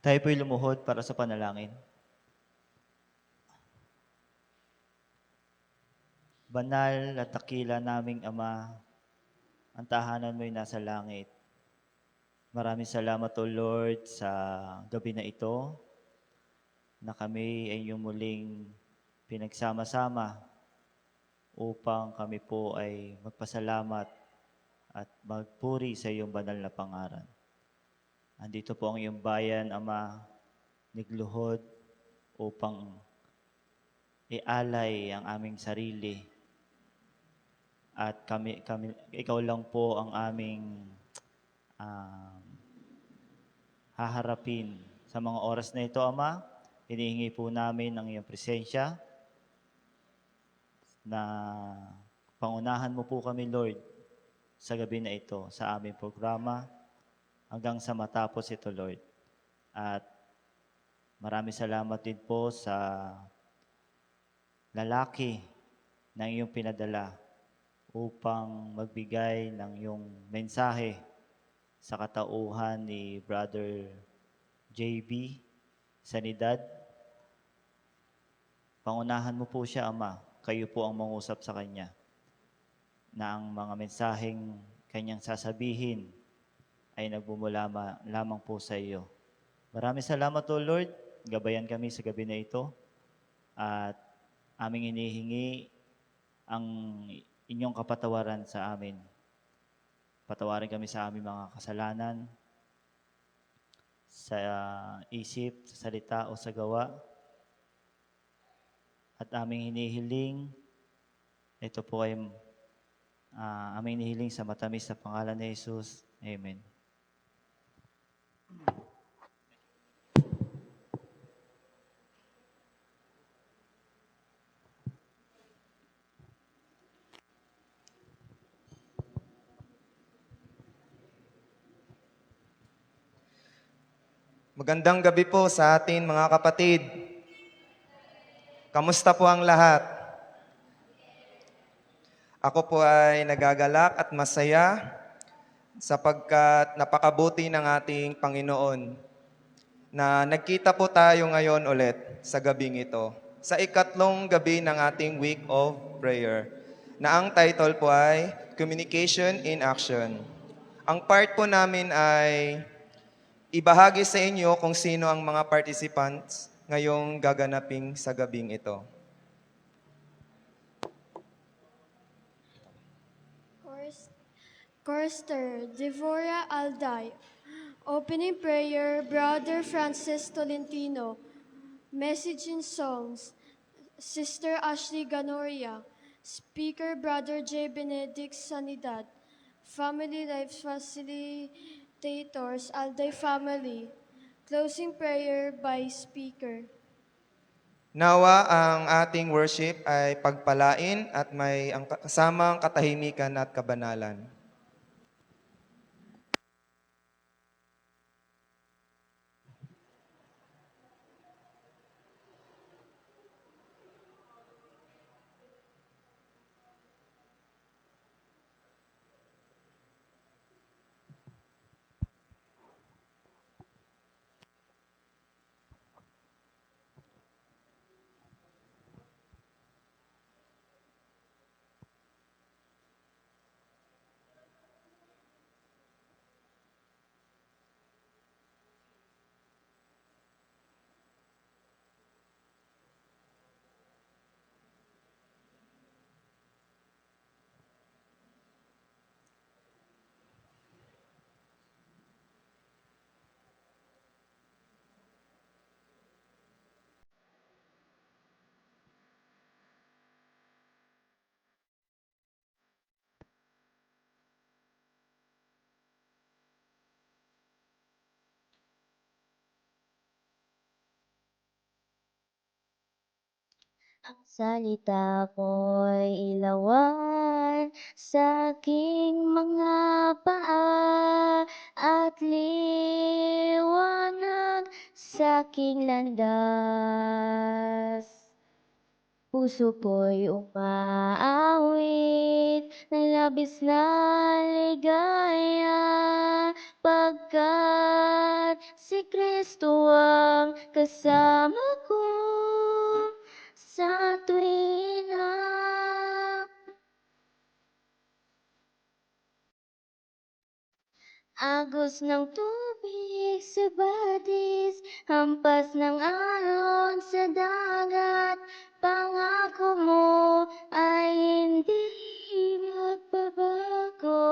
Tayo po'y lumuhod para sa panalangin. Banal at dakila naming Ama, ang tahanan mo'y nasa langit. Maraming salamat o Lord sa gabi na ito na kami ay iyong muling pinagsama-sama upang kami po ay magpasalamat at magpuri sa iyong banal na pangalan. Andito po ang iyong bayan, Ama, nagluhod upang ialay ang aming sarili. At ikaw lang po ang aming haharapin sa mga oras na ito, Ama. Hinihingi po namin ang iyong presensya na pangunahan mo po kami, Lord, sa gabi na ito, sa aming programa, hanggang sa matapos ito, Lord. At maraming salamat din po sa lalaki na iyong pinadala upang magbigay ng iyong mensahe sa katauhan ni Brother JB Sanidad. Pangunahan mo po siya, Ama. Kayo po ang mangusap sa kanya na ang mga mensaheng kanyang sasabihin ay nagbumula lamang po sa iyo. Maraming salamat o Lord. Gabayan kami sa gabi na ito at aming hinihingi ang inyong kapatawaran sa amin. Patawarin kami sa aming mga kasalanan, sa isip, sa salita o sa gawa. At aming hinihiling, ito po ay aming hinihiling sa matamis na pangalan ni Jesus. Amen. Magandang gabi po sa atin mga kapatid. Kamusta po ang lahat? Ako po ay nagagalak at masaya sapagkat napakabuti ng ating Panginoon na nagkita po tayo ngayon ulit sa gabing ito, sa ikatlong gabi ng ating Week of Prayer, na ang title po ay Communication in Action. Ang part po namin ay ibahagi sa inyo kung sino ang mga participants ngayong gaganaping sa gabing ito. Chorister, Devorah Alday. Opening prayer, Brother Francis Tolentino. Message in songs, Sister Ashley Ganoria. Speaker, Brother J. Benedict Sanidad. Family Life Facilitators, Alday Family. Closing prayer by speaker. Nawa ang ating worship ay pagpalain at may ang kasamang katahimikan at kabanalan. Ang salita mo'y ilawan sa aking mga paa at liwanag sa aking landas. Puso ko'y umaawit ng labis na ligaya pagkat si Kristo ang kasama ko sa tuwina. Agos ng tubig sa batis, hampas ng alon sa dagat, pangako mo ay hindi magbabago.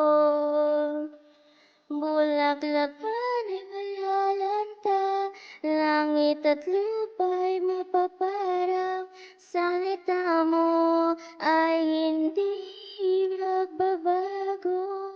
Bulaklak man ay malalanta, langit at lupa'y mapaparang, salita mo ay hindi magbabago.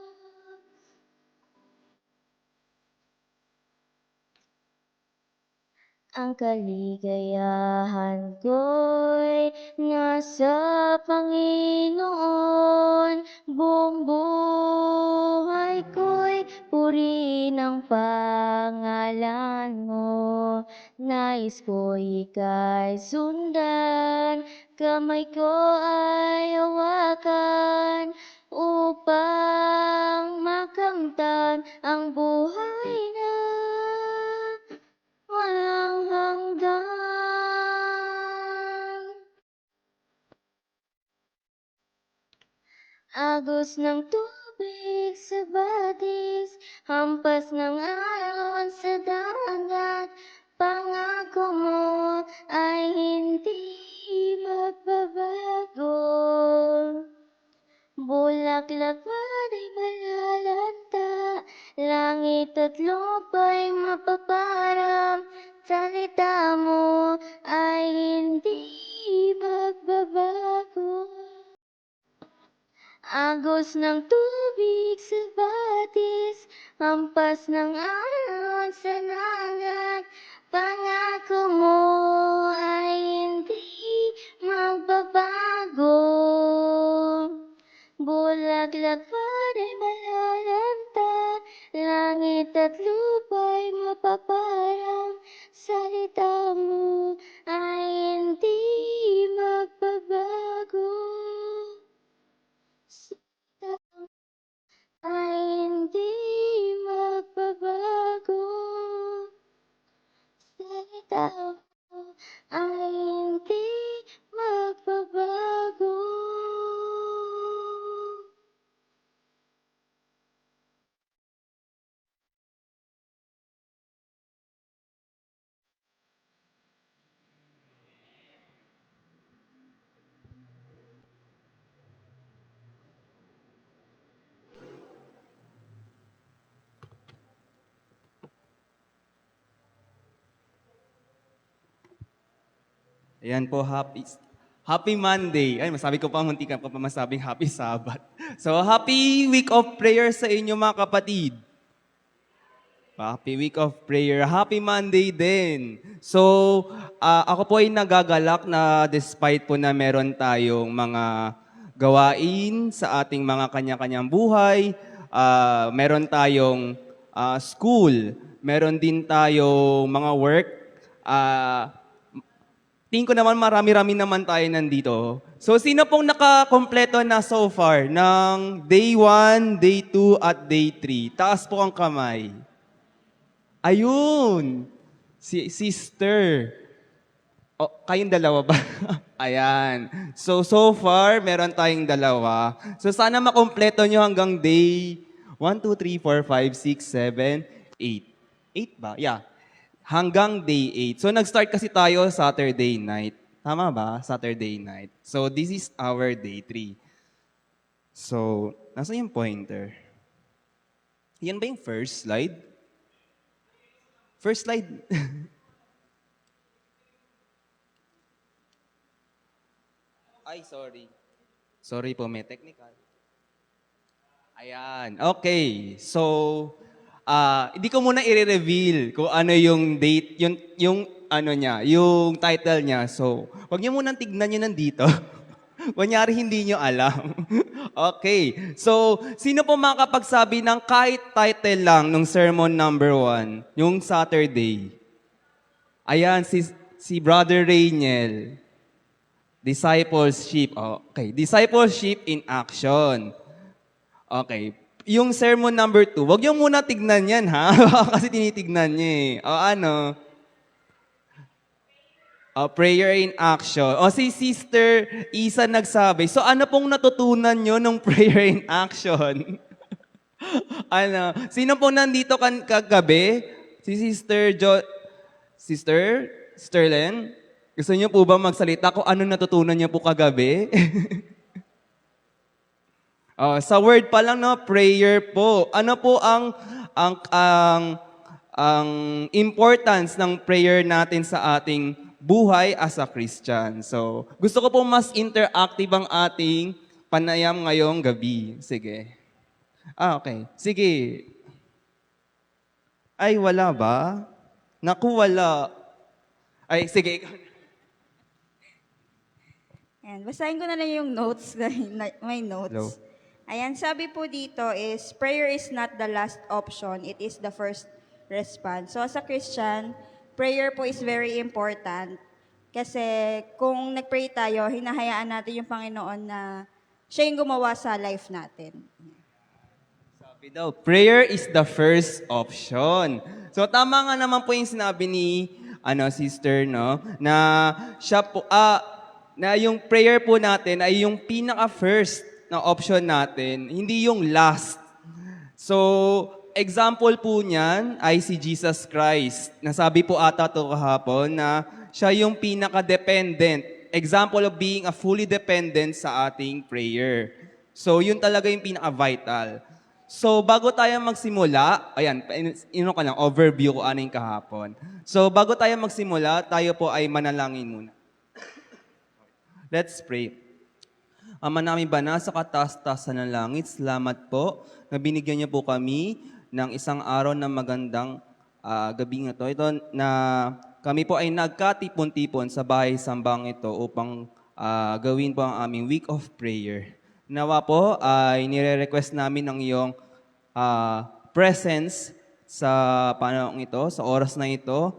Ang kaligayahan ko'y nasa Panginoon. Buong buhay ko'y purihin ang pangalan mo. Nais ko ika'y sundan, kamay ko ay hawakan, upang makamtan ang buhay na walang hanggan. Agos ng tubig sa batis, hampas ng alon sa dagat, pangako mo ay hindi magbabago. Bulaklak man ay malalanta, langit at lupa'y mapaparang, salita mo ay hindi magbabago. Agos ng tubig sa batis, hampas ng alon sa dagat, pangako mo ay hindi magbabago. Bulaklak man ay malalanta, langit at lupa'y mapaparang, salita mo ay hindi magbabago. Salita mo ay hindi magbabago. Salita mo ay hindi magbabago. Ayan po, Happy Monday. Ay, masabi ko pa, munti ka pa masabing Happy Sabbath. So, Happy Week of Prayer sa inyo mga kapatid. Happy Week of Prayer. Happy Monday din. So, ako po ay nagagalak na despite po na meron tayong mga gawain sa ating mga kanya-kanyang buhay, meron tayong school, meron din tayong mga work, tingin ko naman marami-rami naman tayo nandito. So, sino pong nakakompleto na so far ng day 1, day 2, at day 3? Taas po ang kamay. Ayun! Si sister. O, kayong dalawa ba? Ayan. So far, meron tayong dalawa. So, sana makompleto nyo hanggang day 1, 2, 3, 4, 5, 6, 7, 8. 8 ba? Yeah. Hanggang day 8. So, nag-start kasi tayo Saturday night. Tama ba? Saturday night. So, this is our day 3. So, nasa yung pointer? Yan ba yung first slide? First slide. Ay, sorry. Sorry po, may technical. Ayan. Okay. So, hindi ko muna i-reveal kung ano yung date, yung ano niya, yung title niya. So, wag niyo muna tignan niyo nandito. Kunyari hindi niyo alam. Okay. So, sino po makakapagsabi ng kahit title lang ng sermon number 1, yung Saturday? Ayan, si Brother Rainiel. Discipleship. Okay. Discipleship in action. Okay. yung sermon number 2, wag yung muna tignan yan, ha? Kasi tinitignan niya eh. O ano? Prayer in action. O si Sister Isa nagsabi, so ano pong natutunan nyo nung prayer in action? Ano? Sino pong nandito kagabi? Si Sister Sterlen? Gusto niyo po ba magsalita kung ano natutunan niyo po kagabi? Sa word pa lang, no, prayer po. Ano po ang ang importance ng prayer natin sa ating buhay as a Christian? So, gusto ko po mas interactive ang ating panayam ngayong gabi. Sige. Okay. Sige. Ay, wala ba? Naku, wala. Ay, sige. Ayan, basahin ko na lang yung notes, may notes. Hello. Ayan, sabi po dito is, prayer is not the last option, it is the first response. So as a Christian, prayer po is very important. Kasi kung nag-pray tayo, hinahayaan natin yung Panginoon na siya yung gumawa sa life natin. Sabi daw, prayer is the first option. So tama nga naman po yung sinabi ni sister, no, na siya po na yung prayer po natin ay yung pinaka-first na option natin, hindi yung last. So, example po niyan ay si Jesus Christ. Nasabi po ata to kahapon na siya yung pinaka-dependent. Example of being a fully dependent sa ating prayer. So, yun talaga yung pinaka-vital. So, bago tayo magsimula, ayan, overview ko aning kahapon. So, bago tayo magsimula, tayo po ay manalangin muna. Let's pray. Ama namin banal sa kataas-taasan ng langit, salamat po na binigyan niyo po kami ng isang araw na magandang gabi ito. Ito na kami po ay nagkatipon-tipon sa bahay sambang ito upang gawin po ang aming week of prayer. Nawa po ay nire-request namin ang iyong presence sa panahon ito, sa oras na ito,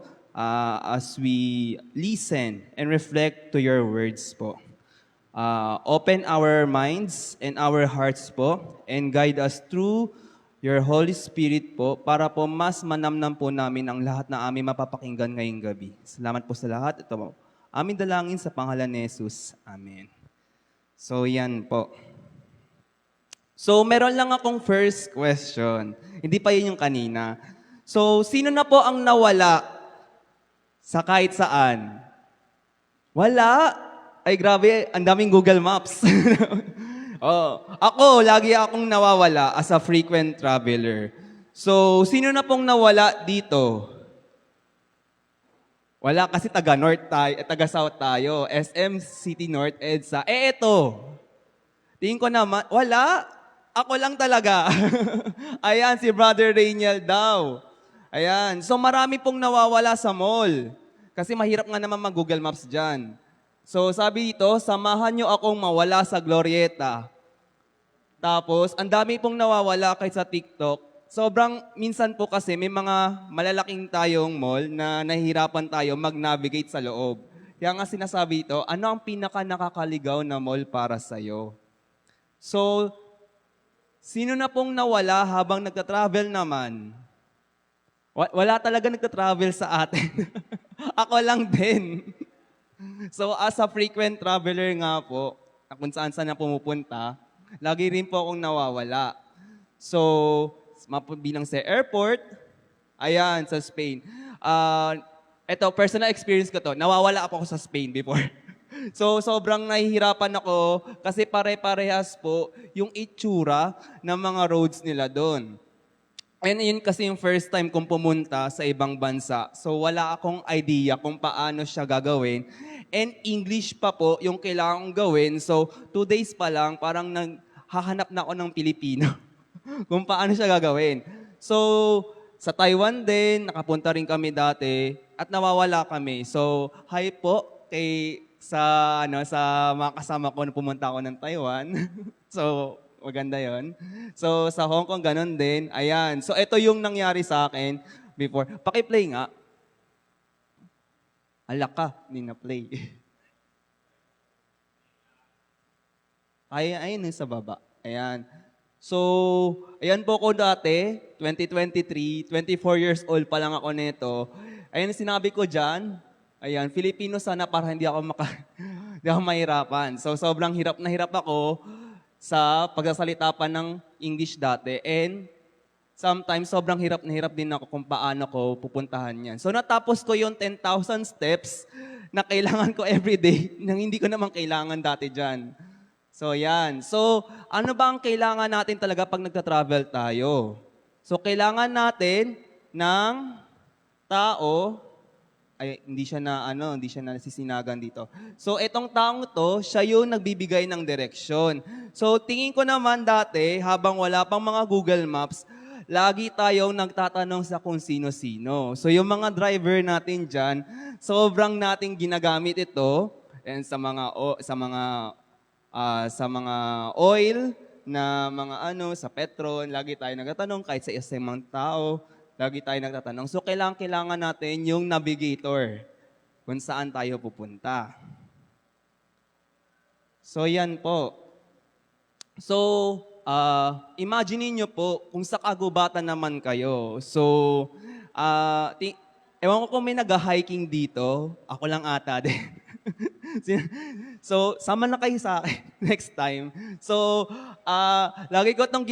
as we listen and reflect to your words po. Open our minds and our hearts po and guide us through your Holy Spirit po para po mas manamnam po namin ang lahat na aming mapapakinggan ngayong gabi. Salamat po sa lahat. Ito po, aming dalangin sa pangalan ni Jesus. Amen. So yan po. So meron lang akong first question. Hindi pa yun yung kanina. So sino na po ang nawala sa kahit saan? Wala. Ay, grabe, ang daming Google Maps. Ako, lagi akong nawawala as a frequent traveler. So, sino na pong nawala dito? Wala kasi taga-North tayo, taga-South tayo. SM, City North, EDSA. Eto. Tingin ko naman, wala. Ako lang talaga. Ayan, si Brother Rainiel daw. Ayan. So, marami pong nawawala sa mall. Kasi mahirap nga naman mag-Google Maps dyan. So sabi dito, samahan nyo akong mawala sa Glorieta. Tapos, ang dami pong nawawala kahit sa TikTok. Sobrang minsan po kasi may mga malalaking tayong mall na nahihirapan tayo mag-navigate sa loob. Kaya nga sinasabi ito, ano ang pinaka-nakakaligaw na mall para sa'yo? So, sino na pong nawala habang nagta-travel naman? Wala talaga nagta-travel sa atin. Ako lang din. So as a frequent traveler nga po, kung saan na pumupunta, lagi rin po akong nawawala. So, bilang sa airport, ayan, sa Spain. Ito, personal experience ko to, nawawala ako sa Spain before. So, sobrang nahihirapan ako kasi pare-parehas po yung itsura ng mga roads nila doon. And yun kasi yung first time kong pumunta sa ibang bansa. So wala akong idea kung paano siya gagawin. And English pa po yung kailangan kong gawin. So 2 days pa lang, parang naghahanap na ako ng Pilipino kung paano siya gagawin. So sa Taiwan din, nakapunta rin kami dati at nawawala kami. So hi po sa mga kasama ko na pumunta ako ng Taiwan. So maganda yon. So, sa Hong Kong, ganun din. Ayan. So, ito yung nangyari sa akin before. Paki-play nga. Alak ka, hindi na-play. Ayun sa baba. Ayan. So, ayan po ako dati, 2023, 24 years old pa lang ako nito. Ayan ang sinabi ko dyan. Ayan, Filipino sana para hindi ako hindi ako mahirapan. So, sobrang hirap na hirap ako sa pagsasalita pa ng English dati. And sometimes, sobrang hirap na hirap din ako kung paano ko pupuntahan yan. So, natapos ko yung 10,000 steps na kailangan ko everyday nang hindi ko naman kailangan dati dyan. So, yan. So, ano ba ang kailangan natin talaga pag nagta-travel tayo? So, kailangan natin ng tao, ay, hindi siya nasisinagan dito. So, itong taong to, siya yung nagbibigay ng direksyon. So, tingin ko naman dati, habang wala pang mga Google Maps, lagi tayong nagtatanong sa kung sino-sino. So, yung mga driver natin dyan, sobrang nating ginagamit ito and sa mga oil na mga sa Petron, lagi tayo nagtatanong kahit sa isang tao, lagi tayo nagtatanong. So, kailangan natin yung navigator kung saan tayo pupunta. So, yan po. So, imagine niyo po kung sa kagubatan naman kayo. So, ewan ko kung may nag-hiking dito. Ako lang ata din. So, sama na kayo sa akin next time. So, lagi ko tong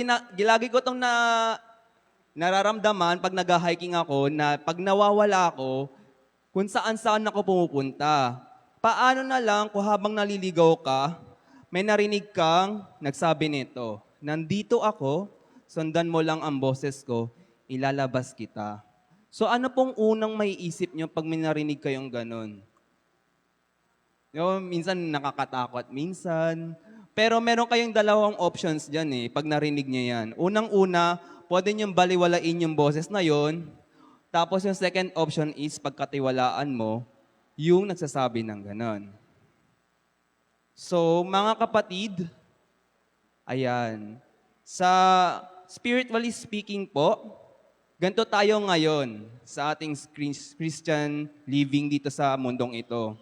nararamdaman pag nag-hiking ako na pag nawawala ako, kung saan ako pumupunta. Paano na lang kung habang naliligaw ka, may narinig kang nagsabi nito, nandito ako, sundan mo lang ang boses ko, ilalabas kita. So ano pong unang may isip nyo pag may narinig kayong ganun? Minsan nakakatakot, minsan. Pero meron kayong dalawang options dyan pag narinig nyo yan. Unang-una, pwede nyo baliwalain yung boses na yon. Tapos yung second option is pagkatiwalaan mo yung nagsasabi ng ganon. So, mga kapatid, ayan, sa spiritually speaking po, ganito tayo ngayon sa ating Christian living dito sa mundong ito.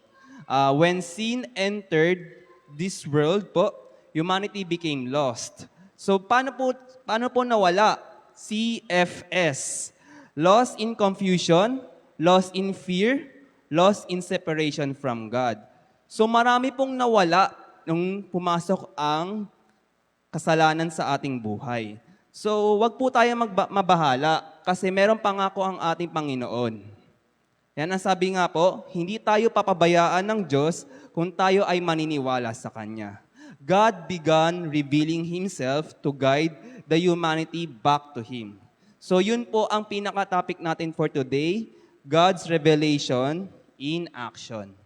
When sin entered this world po, humanity became lost. So, paano po nawala? CFS. Lost in confusion, lost in fear, lost in separation from God. So marami pong nawala nung pumasok ang kasalanan sa ating buhay. So wag po tayo mabahala kasi meron pangako ang ating Panginoon. Yan ang sabi nga po, hindi tayo papabayaan ng Diyos kung tayo ay maniniwala sa Kanya. God began revealing Himself to guide the humanity back to Him. So yun po ang pinaka-topic natin for today, God's revelation in action.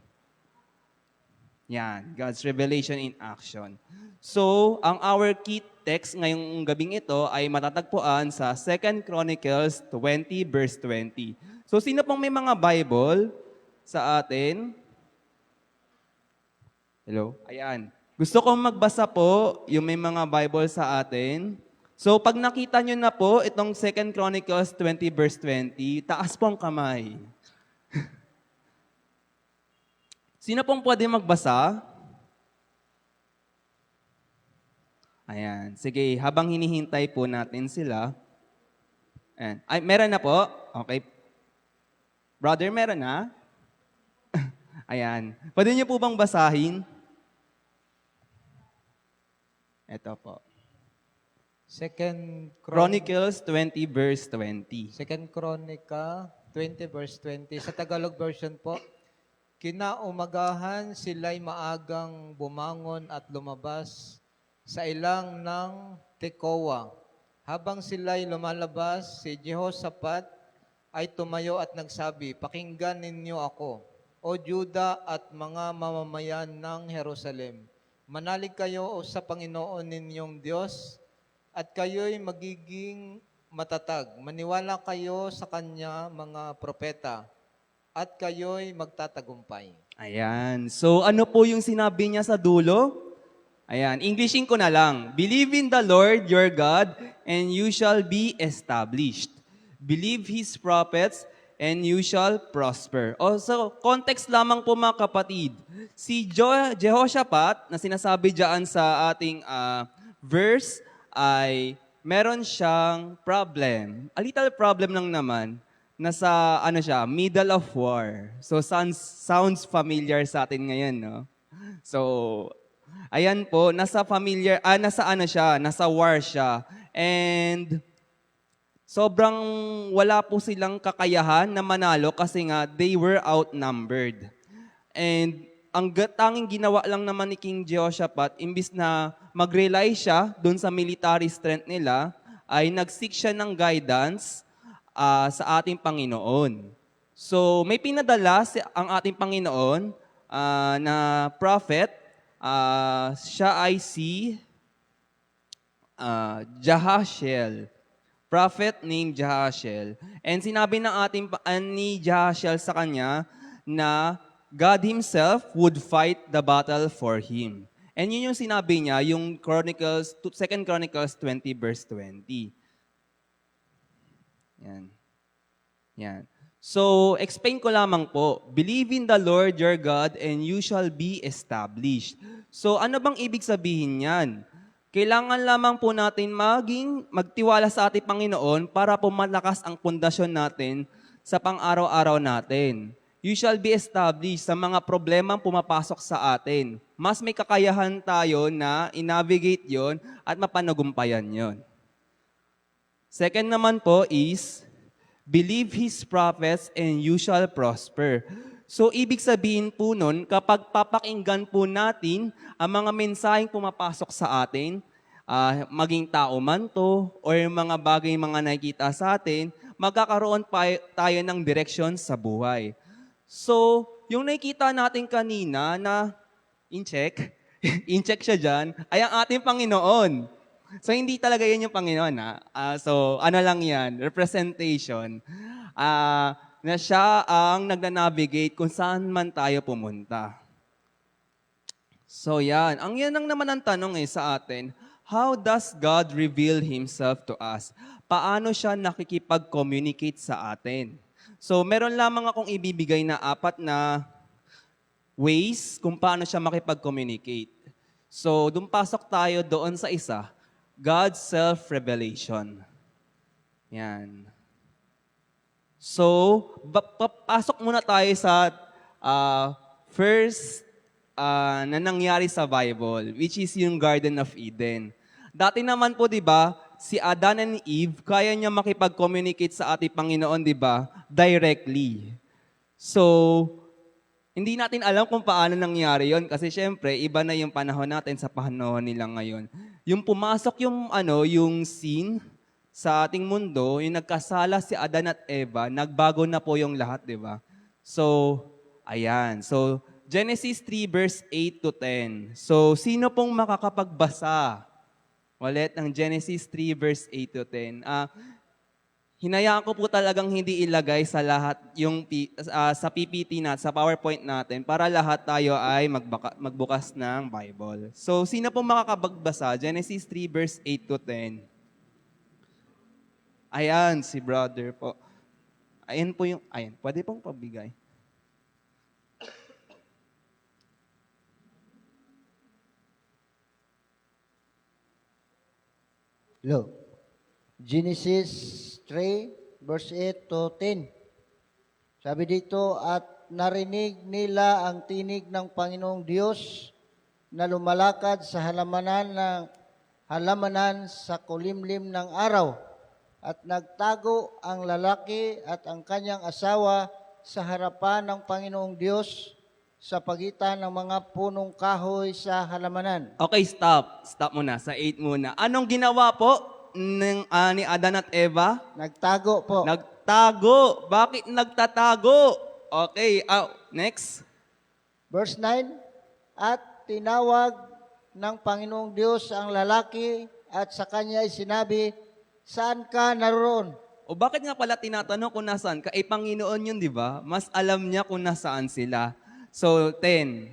Yan, God's revelation in action. So, ang our key text ngayong gabing ito ay matatagpuan sa 2 Chronicles 20 verse 20. So, sino pong may mga Bible sa atin? Hello? Ayan. Gusto kong magbasa po yung may mga Bible sa atin. So, pag nakita nyo na po itong 2 Chronicles 20 verse 20, taas pong kamay. Sino pong pwede magbasa? Ayan. Sige, habang hinihintay po natin sila. Ayan. Ay, meron na po? Okay. Brother, meron na? Ayan. Pwede niyo po bang basahin? Ito po. Chronicles 20 verse 20. Second Chronica 20 verse 20. Sa Tagalog version po, kinaumagahan sila'y maagang bumangon at lumabas sa ilang ng Tekoa. Habang sila'y lumalabas, si Jehoshaphat ay tumayo at nagsabi, pakinggan ninyo ako, O Juda at mga mamamayan ng Jerusalem. Manalig kayo sa Panginoon ninyong Diyos at kayo'y magiging matatag. Maniwala kayo sa Kanya mga propeta at kayo'y magtatagumpay. Ayan. So ano po yung sinabi niya sa dulo? Ayan. Englishin ko na lang. Believe in the Lord your God and you shall be established. Believe His prophets and you shall prosper. Also, context lamang po mga kapatid. Si Jehoshaphat na sinasabi dyan sa ating verse ay meron siyang problem. A little problem lang naman. Nasa, middle of war. So, sounds familiar sa atin ngayon, no? So, ayan po, nasa war siya. And, sobrang wala po silang kakayahan na manalo kasi nga, they were outnumbered. And, ang tanging ginawa lang naman ni King Jehoshaphat, imbis na mag-rely siya dun sa military strength nila, ay nag-seek siya ng guidance sa ating Panginoon. So, may pinadala ang ating Panginoon na prophet. Siya ay si Jahasiel. Prophet named Jahasiel. And sinabi ni Jahasiel sa kanya na God Himself would fight the battle for him. And yun yung sinabi niya, yung 2 Chronicles 20 verse 20. Yan. So, explain ko lamang po. Believe in the Lord your God and you shall be established. So, ano bang ibig sabihin yan? Kailangan lamang po natin magtiwala sa ating Panginoon para po malakas ang pundasyon natin sa pang-araw-araw natin. You shall be established sa mga problemang pumapasok sa atin. Mas may kakayahan tayo na i-navigate yon at mapanagumpayan yon. Second naman po is, believe His prophets and you shall prosper. So, ibig sabihin po nun, kapag papakinggan po natin ang mga mensaheng pumapasok sa atin, maging tao man to, or mga bagay mga nakikita sa atin, magkakaroon tayo ng direksyon sa buhay. So, yung nakikita natin kanina na in-check, in-check siya dyan, ay ang ating Panginoon. So, hindi talaga yan yung Panginoon. So, ano lang yan, representation. Na siya ang nagna-navigate kung saan man tayo pumunta. So, yan. Yan lang naman ang tanong sa atin. How does God reveal Himself to us? Paano siya nakikipag-communicate sa atin? So, meron lamang akong ibibigay na 4 na ways kung paano siya makipag-communicate. So, pasok tayo doon sa isa. God's self-revelation. Yan. So, papasok muna tayo sa first na nangyari sa Bible, which is yung Garden of Eden. Dati naman po, di ba, si Adan and Eve, kaya niya makipag-communicate sa ating Panginoon, di ba, directly. So, hindi natin alam kung paano nangyari yon kasi syempre, iba na yung panahon natin sa panahon nila ngayon. Yung pumasok yung scene sa ating mundo, yung nagkasala si Adan at Eva, nagbago na po yung lahat, di ba? So, ayan. So, Genesis 3 verse 8 to 10. So, sino pong makakapagbasa? Ulit ng Genesis 3 verse 8 to 10. Hinayaan ko po talagang hindi ilagay sa lahat yung sa PPT sa PowerPoint natin para lahat tayo ay magbukas ng Bible. So, sino pong makakapagbasa? Genesis 3 verse 8 to 10. Ayan, si brother po. Ayan, pwede pong pabigay. Hello. Genesis 3, verse 8 to 10. Sabi dito, at narinig nila ang tinig ng Panginoong Diyos na lumalakad sa halamanan sa kulimlim ng araw, at nagtago ang lalaki at ang kanyang asawa sa harapan ng Panginoong Diyos sa pagitan ng mga punong kahoy sa halamanan. Okay, stop. Stop muna. Sa 8 muna. Anong ginawa po ni Adan at Eva? Nagtago po. Nagtago. Bakit nagtatago? Okay, next. Verse 9, at tinawag ng Panginoong Diyos ang lalaki at sa kanya ay sinabi, saan ka naroon? O bakit nga pala tinatanong kung nasaan ka? Panginoon yun, di ba? Mas alam niya kung nasaan sila. So, 10.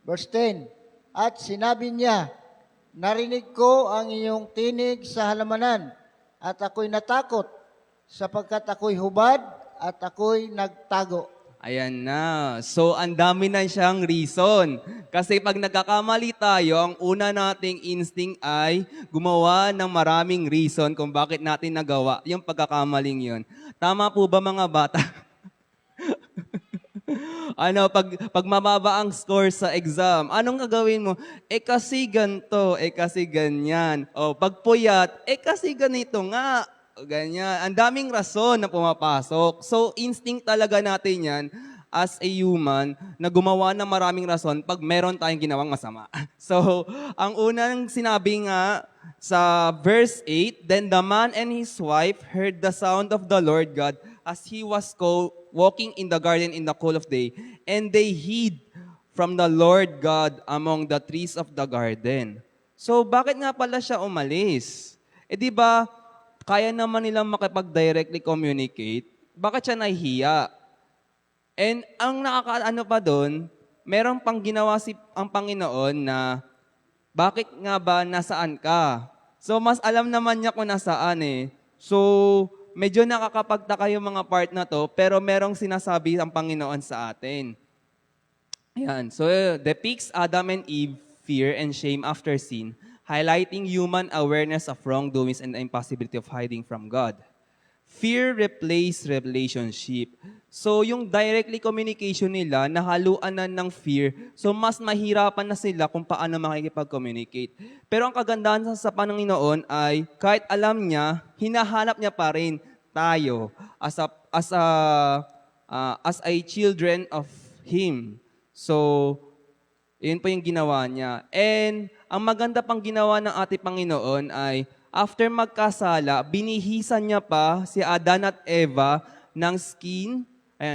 Verse 10, at sinabi niya, narinig ko ang iyong tinig sa halamanan at ako'y natakot sapagkat ako'y hubad at ako'y nagtago. Ayan na. So, ang dami na siyang reason. Kasi pag nagkakamali tayo, ang una nating instinct ay gumawa ng maraming reason kung bakit natin nagawa yung pagkakamaling yun. Tama po ba mga bata? Pag mababa ang score sa exam, anong gagawin mo? Kasi ganito, kasi ganyan. O, pag puyat, kasi ganito nga. O, ganyan. Ang daming rason na pumapasok. So, instinct talaga natin yan as a human na gumawa ng maraming rason pag meron tayong ginawang masama. So, ang unang sinabi nga sa verse 8, "Then the man and his wife heard the sound of the Lord God as he was walking in the garden in the cool of day, and they hid from the Lord God among the trees of the garden." So, bakit nga pala siya umalis? Di ba, kaya naman nilang makipag-directly communicate. Bakit siya nahihiya? And ang nakakaano pa doon, meron pang ginawa ang Panginoon na, bakit nga ba nasaan ka? So, mas alam naman niya kung nasaan eh. So, medyo nakakapagtaka yung mga part na to, pero merong sinasabi ang Panginoon sa atin. Ayan. So, depicts Adam and Eve fear and shame after sin, highlighting human awareness of wrongdoings and the impossibility of hiding from God. Fear replaces relationship. So, yung directly communication nila, nahaluan na ng fear, so mas mahirapan na sila kung paano makikipag-communicate. Pero ang kagandahan sa Panginoon ay, kahit alam niya, hinahanap niya pa rin tayo as a children of Him. So, yun po yung ginawa niya. And ang maganda pang ginawa ng ating Panginoon ay, after magkasala, binihisan niya pa si Adan at Eva ng skin,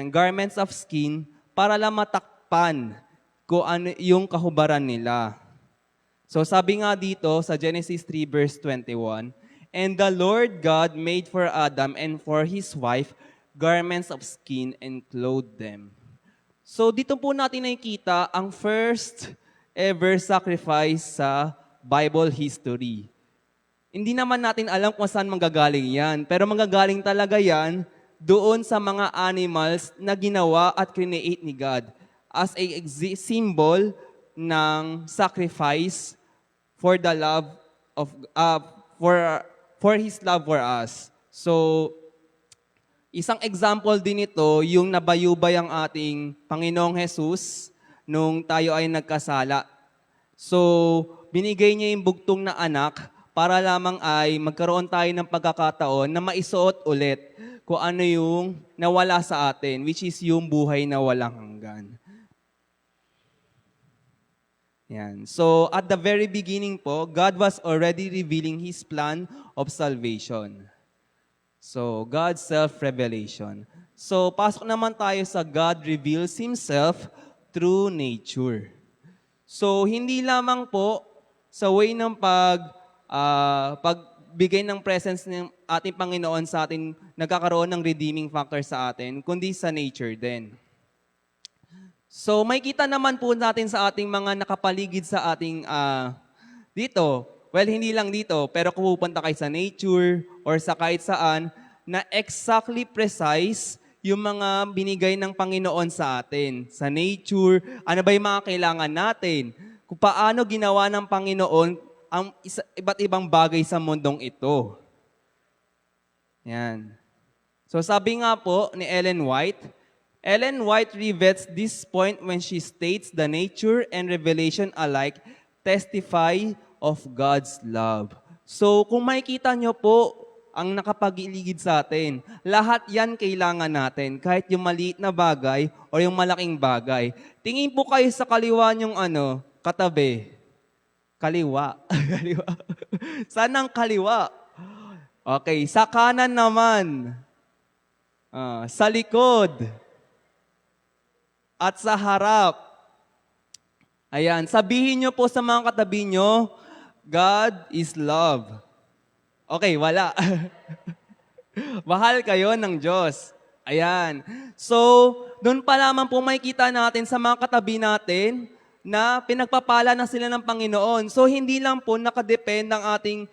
garments of skin, para lang matakpan kung ano yung kahubaran nila. So sabi nga dito sa Genesis 3 verse 21, "And the Lord God made for Adam and for his wife garments of skin and clothed them." So dito po natin nakikita ang first ever sacrifice sa Bible history. Hindi naman natin alam kung saan manggagaling yan, pero manggagaling talaga yan doon sa mga animals na ginawa at create ni God as a symbol ng sacrifice for the love of for His love for us. So, isang example din ito, yung nabayubay ang ating Panginoong Jesus nung tayo ay nagkasala. So, binigay niya yung bugtong na anak para lamang ay magkaroon tayo ng pagkakataon na maisuot ulit kung ano yung nawala sa atin, which is yung buhay na walang hanggan. Yan. So, at the very beginning po, God was already revealing His plan of salvation. So, God's self-revelation. So, pasok naman tayo sa God reveals Himself through nature. So, hindi lamang po sa way ng pagbigay ng presence ng ating Panginoon sa atin, nagkakaroon ng redeeming factor sa atin, kundi sa nature din. So, may kita naman po natin sa ating mga nakapaligid sa ating dito. Well, hindi lang dito, pero kung pupunta kayo sa nature or sa kahit saan, na exactly precise yung mga binigay ng Panginoon sa atin. Sa nature, ano ba yung mga kailangan natin? Kung paano ginawa ng Panginoon ang iba't ibang bagay sa mundong ito. Yan. So sabi nga po ni Ellen White revets this point when she states the nature and revelation alike testify of God's love. So kung makikita nyo po ang nakapag-iligid sa atin, lahat yan kailangan natin, kahit yung maliit na bagay o yung malaking bagay. Tingin po kayo sa kaliwa nyong katabi. Kaliwa. Kaliwa. Saan ang kaliwa? Okay, sa kanan naman. Sa likod. At sa harap. Ayan, sabihin nyo po sa mga katabi nyo, God is love. Okay, wala. Mahal kayo ng Diyos. Ayan. So, doon pa lamang po makikita natin sa mga katabi natin na pinagpapala na sila ng Panginoon. So, hindi lang po nakadepend ang ating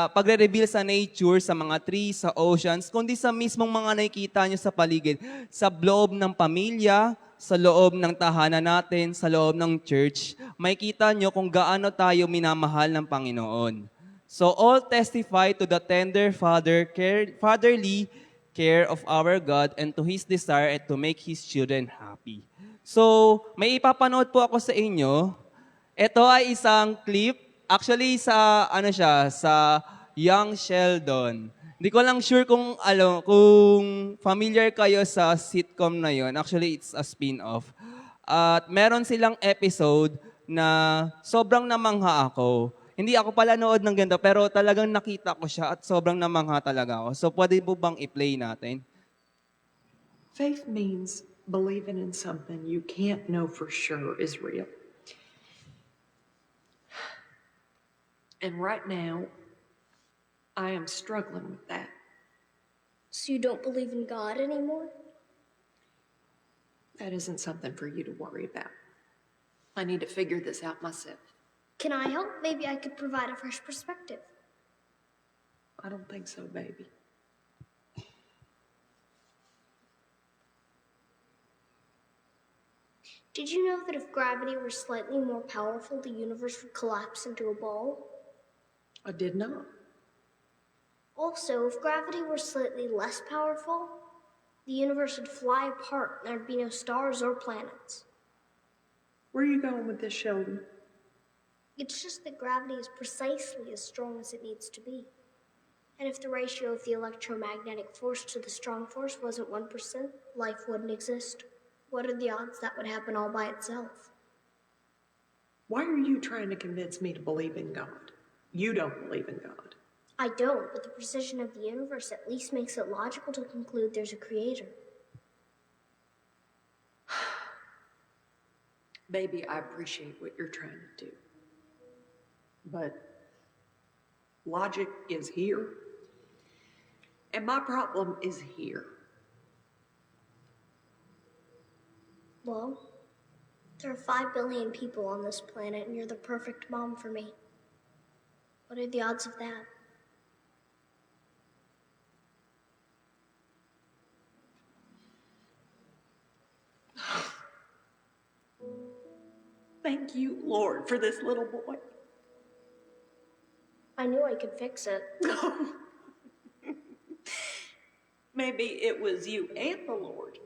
pagre-reveal sa nature, sa mga trees, sa oceans, kundi sa mismong mga nakikita nyo sa paligid, sa loob ng pamilya, sa loob ng tahanan natin, sa loob ng church, makikita nyo kung gaano tayo minamahal ng Panginoon. So all testify to the tender fatherly care of our God and to His desire to make His children happy. So, may ipapanood po ako sa inyo. Ito ay isang clip. Actually, sa Young Sheldon. Hindi ko lang sure kung familiar kayo sa sitcom na yon. Actually, it's a spin-off. At meron silang episode na sobrang namangha ako. Hindi ako pala nood ng ganito, pero talagang nakita ko siya at sobrang namangha talaga ako. So, pwede po bang i-play natin? Faith means believing in something you can't know for sure is real. And right now, I am struggling with that. So you don't believe in God anymore? That isn't something for you to worry about. I need to figure this out myself. Can I help? Maybe I could provide a fresh perspective. I don't think so, baby. Did you know that if gravity were slightly more powerful, the universe would collapse into a ball? I did not. Also, if gravity were slightly less powerful, the universe would fly apart and there'd be no stars or planets. Where are you going with this, Sheldon? It's just that gravity is precisely as strong as it needs to be. And if the ratio of the electromagnetic force to the strong force wasn't 1%, life wouldn't exist. What are the odds that would happen all by itself? Why are you trying to convince me to believe in God? You don't believe in God. I don't, but the precision of the universe at least makes it logical to conclude there's a creator. Baby, I appreciate what you're trying to do. But logic is here, and my problem is here. Well, there are 5 billion people on this planet, and you're the perfect mom for me. What are the odds of that? Thank you, Lord, for this little boy. I knew I could fix it. Maybe it was you and the Lord.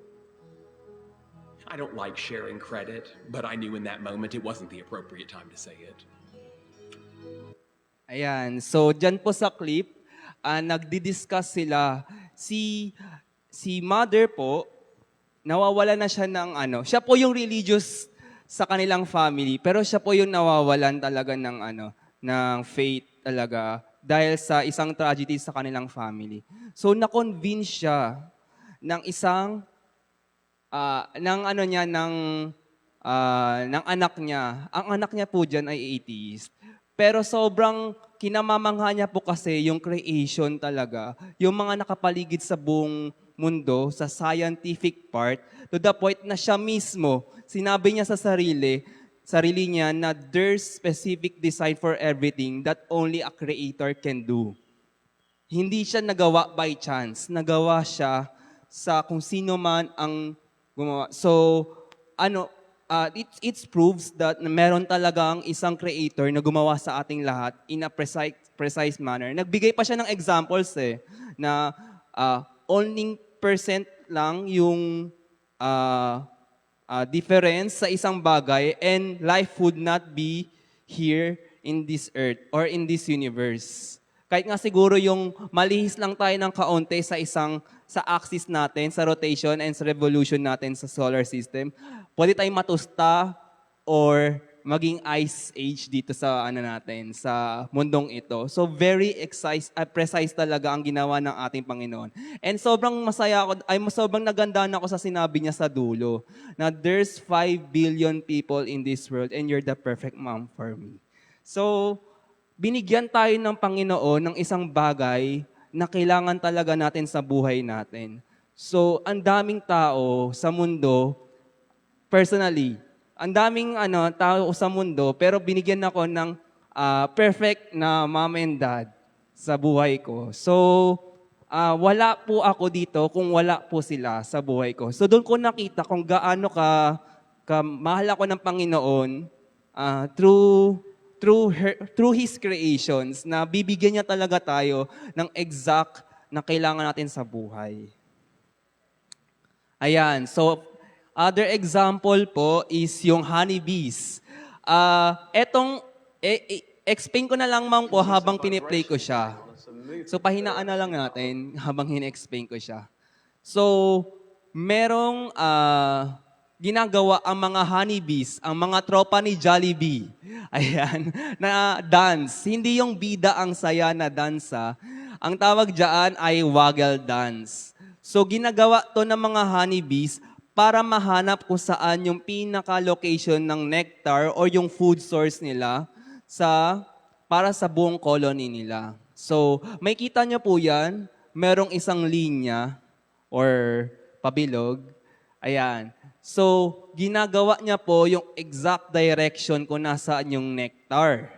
I don't like sharing credit, but I knew in that moment it wasn't the appropriate time to say it. Ayan. So, dyan po sa clip, nagdi-discuss sila. Si mother po, nawawala na siya ng siya po yung religious sa kanilang family, pero siya po yung nawawalan talaga ng faith talaga dahil sa isang tragedy sa kanilang family. So, na-convince siya ng isang ng anak niya. Ang anak niya po dyan ay atheist. Pero sobrang kinamamangha niya po kasi yung creation talaga, yung mga nakapaligid sa buong mundo, sa scientific part, to the point na siya mismo, sinabi niya sa sarili niya na there's specific design for everything that only a creator can do. Hindi siya nagawa by chance. Nagawa siya sa kung sino man ang gumawa. So, it proves that meron talagang isang creator na gumawa sa ating lahat in a precise manner. Nagbigay pa siya ng examples na only percent lang yung difference sa isang bagay and life would not be here in this earth or in this universe. Kahit nga siguro yung malihis lang tayo ng kaunti sa axis natin, sa rotation and sa revolution natin sa solar system, pwede tayong matusta or maging ice age dito sa sa mundong ito. So very precise talaga ang ginawa ng ating Panginoon. And sobrang sobrang nagandahan ako sa sinabi niya sa dulo na there's 5 billion people in this world and you're the perfect mom for me. So binigyan tayo ng Panginoon ng isang bagay na kailangan talaga natin sa buhay natin. So ang daming tao sa mundo, personally, ang daming tao sa mundo, pero binigyan ako ng perfect na mom and dad. sa buhay ko. So, wala po ako dito kung wala po sila sa buhay ko. So doon ko nakita kung gaano ka mahal ako ng Panginoon through His creations na bibigyan niya talaga tayo ng exact na kailangan natin sa buhay. Ayan, so other example po is yung honeybees. Explain ko na lang ma'am po habang piniplay ko siya. So pahinaan na lang natin habang hine-explain ko siya. So merong ginagawa ang mga honeybees, ang mga tropa ni Jollibee. Ayan, na dance. Hindi yung bida ang saya na dansa. Ang tawag dyan ay waggle dance. So ginagawa to ng mga honeybees para mahanap kung saan yung pinaka-location ng nectar or yung food source nila para sa buong colony nila. So, may kita nyo po yan, merong isang linya or pabilog. Ayan. So, ginagawa niya po yung exact direction kung nasaan yung nectar.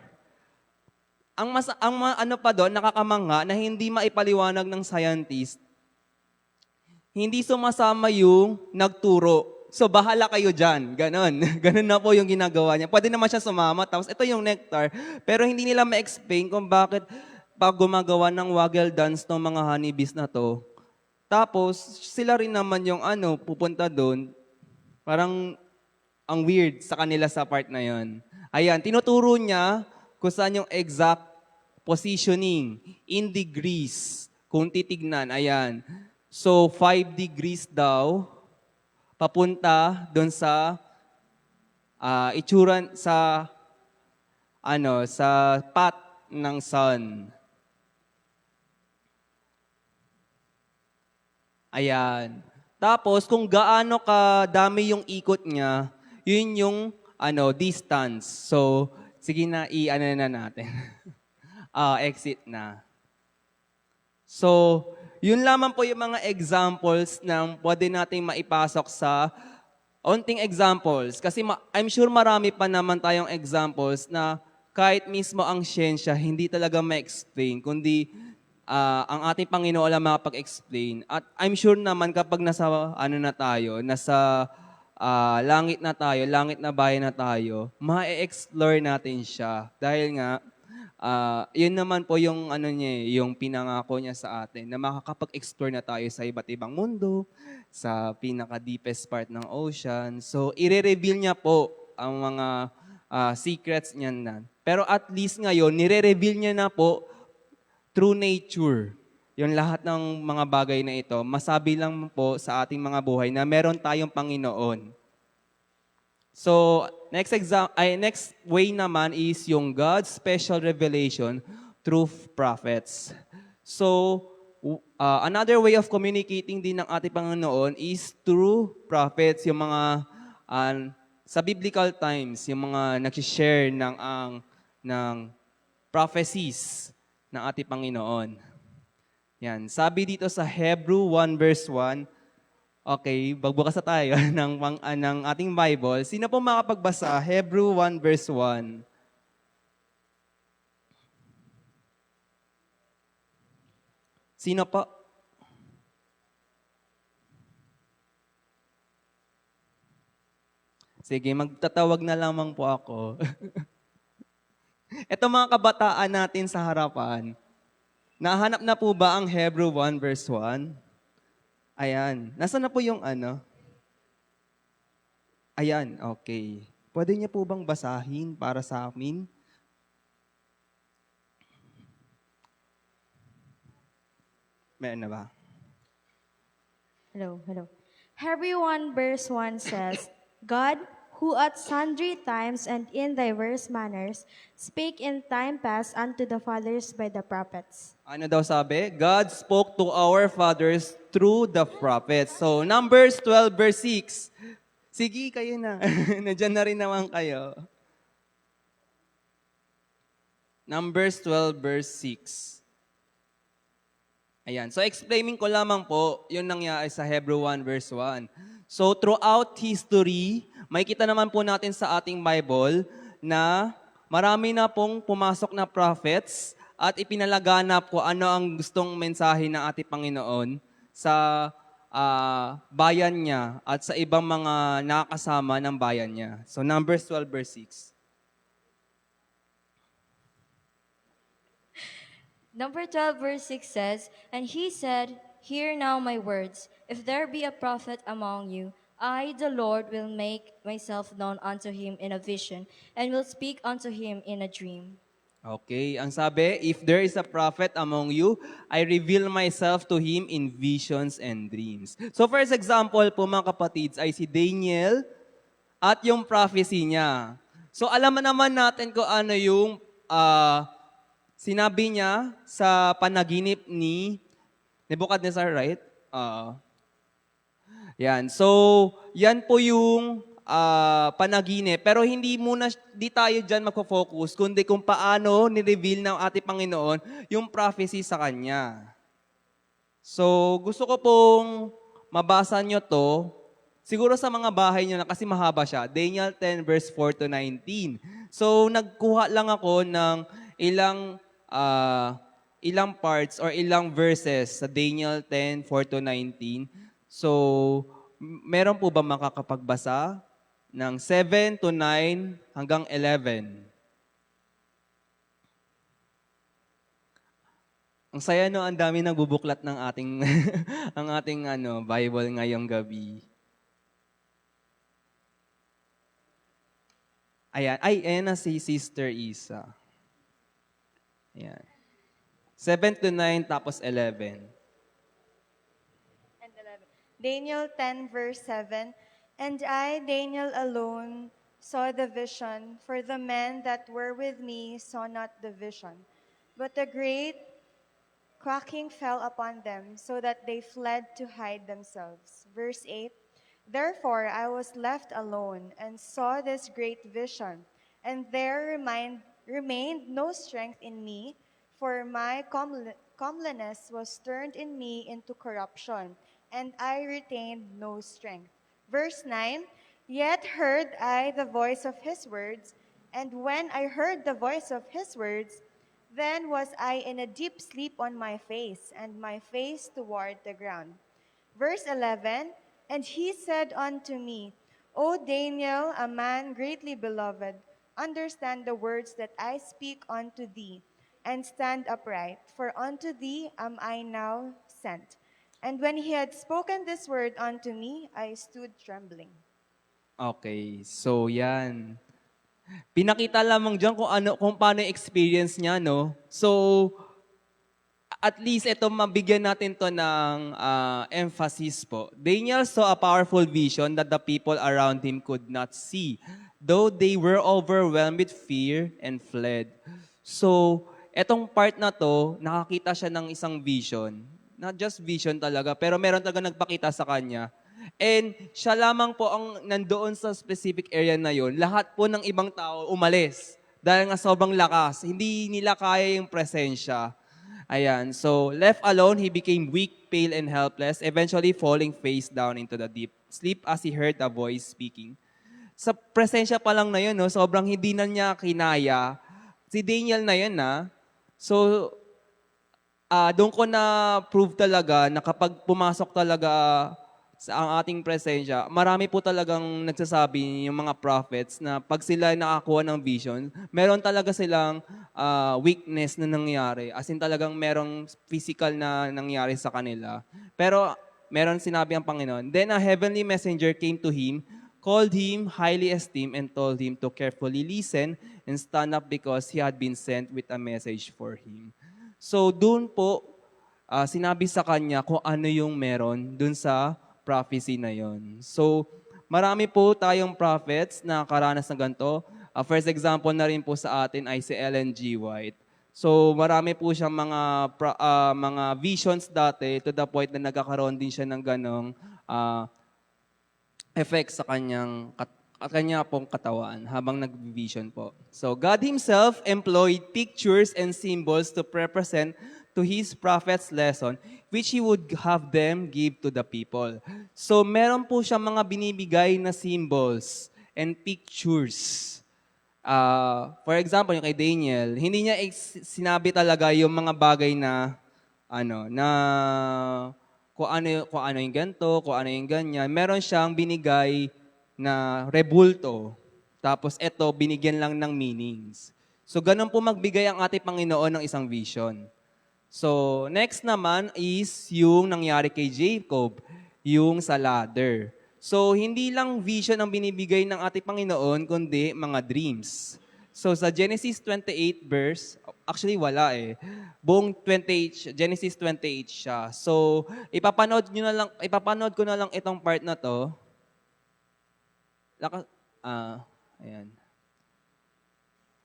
Ano pa doon, nakakamangha na hindi maipaliwanag ng scientist, hindi sumasama yung nagturo. So, bahala kayo dyan. Ganon. Ganon na po yung ginagawa niya. Pwede naman siya sumama, tapos ito yung nectar. Pero hindi nila ma-explain kung bakit pag gumagawa ng waggle dance ng mga honeybees na to, tapos sila rin naman yung pupunta doon, parang ang weird sa kanila sa part na yon. Ayan, tinuturo niya kung saan yung exact positioning in degrees, kung titignan, ayan. So, 5 degrees daw, papunta doon sa itsura sa path ng sun. Ayan. Tapos, kung gaano kadami yung ikot niya, yun yung distance. So, sige na, na natin. Exit na. So, yun lamang po yung mga examples na pwede nating maipasok sa onting examples. Kasi I'm sure marami pa naman tayong examples na kahit mismo ang siyensya, hindi talaga ma-explain, kundi ang ating Panginoon lang makapag-explain. At I'm sure naman kapag nasa langit na tayo, langit na bayan na tayo, ma-explore natin siya. Dahil nga, yun naman po yung yung pinangako niya sa atin na makakapag-explore na tayo sa iba't ibang mundo, sa pinaka-deepest part ng ocean. So, i-reveal niya po ang mga secrets niyan na. Pero at least ngayon, nire-reveal niya na po through nature. Yung lahat ng mga bagay na ito, masabi lang po sa ating mga buhay na meron tayong Panginoon. So, next way naman is yung God's special revelation through prophets. So, another way of communicating din ng ating Panginoon is through prophets, yung mga sa biblical times, yung mga nag-share ng prophecies ng ating Panginoon. Yan. Sabi dito sa Hebrew 1 verse 1, okay, magbukas na tayo ng ating Bible. Sino po makapagbasa? Hebrew 1 verse 1. Sino po? Sige, magtatawag na lamang po ako. Ito mga kabataan natin sa harapan. Nahanap na po ba ang Hebrew 1 verse 1? Ayan. Nasaan na po yung Ayan, okay. Pwede niya po bang basahin para sa amin? Meron na ba? Hello. Hebrew 1 verse 1 says, God, who at sundry times and in diverse manners spake in time past unto the fathers by the prophets. Ano daw sabi? God spoke to our fathers through the prophets. So, Numbers 12 verse 6. Sige, kayo na. Nandiyan na rin naman kayo. Numbers 12 verse 6. Ayan. So, explaining ko lamang po, yun nangyari sa Hebrew 1 verse 1. So, throughout history, may kita naman po natin sa ating Bible na marami na pong pumasok na prophets at ipinalaganap kung ano ang gustong mensahe ng ating Panginoon sa bayan niya at sa ibang mga nakakasama ng bayan niya. So Numbers 12 verse 6. Number 12, verse 6 says, And he said, Hear now my words. If there be a prophet among you, I, the Lord, will make myself known unto him in a vision, and will speak unto him in a dream. Okay, ang sabi, if there is a prophet among you, I reveal myself to him in visions and dreams. So first example po mga kapatids ay si Daniel at yung prophecy niya. So alam naman natin kung ano yung sinabi niya sa panaginip ni Nebuchadnezzar, right? Yan. So, yan po yung panaginip. Pero di tayo dyan magfo-focus, kundi kung paano ni-reveal ng ating Panginoon yung prophecy sa Kanya. So, gusto ko pong mabasa nyo to, siguro sa mga bahay nyo na kasi mahaba siya. Daniel 10 verse 4 to 19. So, nagkuha lang ako ng ilang parts or ilang verses sa Daniel 10, 4 to 19. So, meron po ba makakapagbasa ng 7 to 9 hanggang 11? Ang saya no, ang dami nagbubuklat ng ating ang ating Bible ngayong gabi. Ayan na si Sister Isa. Ayan. 7 to 9 tapos 11. And 11. Daniel 10 verse 7, And I, Daniel alone, saw the vision, for the men that were with me saw not the vision. But a great quaking fell upon them, so that they fled to hide themselves. Verse 8, Therefore I was left alone, and saw this great vision, and there remained no strength in me, for my comeliness was turned in me into corruption, and I retained no strength. Verse 9, Yet heard I the voice of his words, and when I heard the voice of his words, then was I in a deep sleep on my face, and my face toward the ground. Verse 11, And he said unto me, O Daniel, a man greatly beloved, understand the words that I speak unto thee, and stand upright, for unto thee am I now sent. And when he had spoken this word unto me, I stood trembling. Okay, so yan. Pinakita lamang diyan kung paano yung experience niya, no? So, at least ito mabigyan natin to ng emphasis po. Daniel saw a powerful vision that the people around him could not see, though they were overwhelmed with fear and fled. So, etong part na to, nakakita siya ng isang vision. Not just vision talaga, pero meron talaga nagpakita sa kanya. And siya lamang po ang nandoon sa specific area na yon. Lahat po ng ibang tao umalis. Dahil nga sobrang lakas. Hindi nila kaya yung presensya. Ayan. So, left alone, he became weak, pale, and helpless, eventually falling face down into the deep sleep as he heard a voice speaking. Sa presensya pa lang na yun, no, sobrang hindi na niya kinaya. Si Daniel na yun, na. So, doon ko na-prove talaga na kapag pumasok talaga sa ang ating presensya, marami po talagang nagsasabi yung mga prophets na pag sila nakakuha ng vision, meron talaga silang weakness na nangyari. As in talagang merong physical na nangyari sa kanila. Pero meron sinabi ang Panginoon. Then a heavenly messenger came to him, called him highly esteemed, and told him to carefully listen and stand up because he had been sent with a message for him. So doon po, sinabi sa kanya kung ano yung meron doon sa prophecy na yon. So marami po tayong prophets na karanas ng ganito. First example na rin po sa atin ay si Ellen G. White. So marami po siyang mga visions dati to the point na nagkakaroon din siya ng ganong effect sa kanya pong katawan habang nag-vision po. So God Himself employed pictures and symbols to represent to His prophets' lesson, which He would have them give to the people. So meron po siya mga binibigay na symbols and pictures For example, yung kay Daniel, hindi niya sinabi talaga yung mga bagay na na kung ano yung ganito, kung ano yung ganyan. Meron siyang binigay na rebulto. Tapos eto, binigyan lang ng meanings. So ganun po magbigay ang ating Panginoon ng isang vision. So next naman is yung nangyari kay Jacob, yung sa ladder. So hindi lang vision ang binibigay ng ating Panginoon, kundi mga dreams. So sa Genesis 28 verse, actually wala eh. Buong 28, Genesis 28 siya. So ipapanood ko na lang itong part na to. Ayan.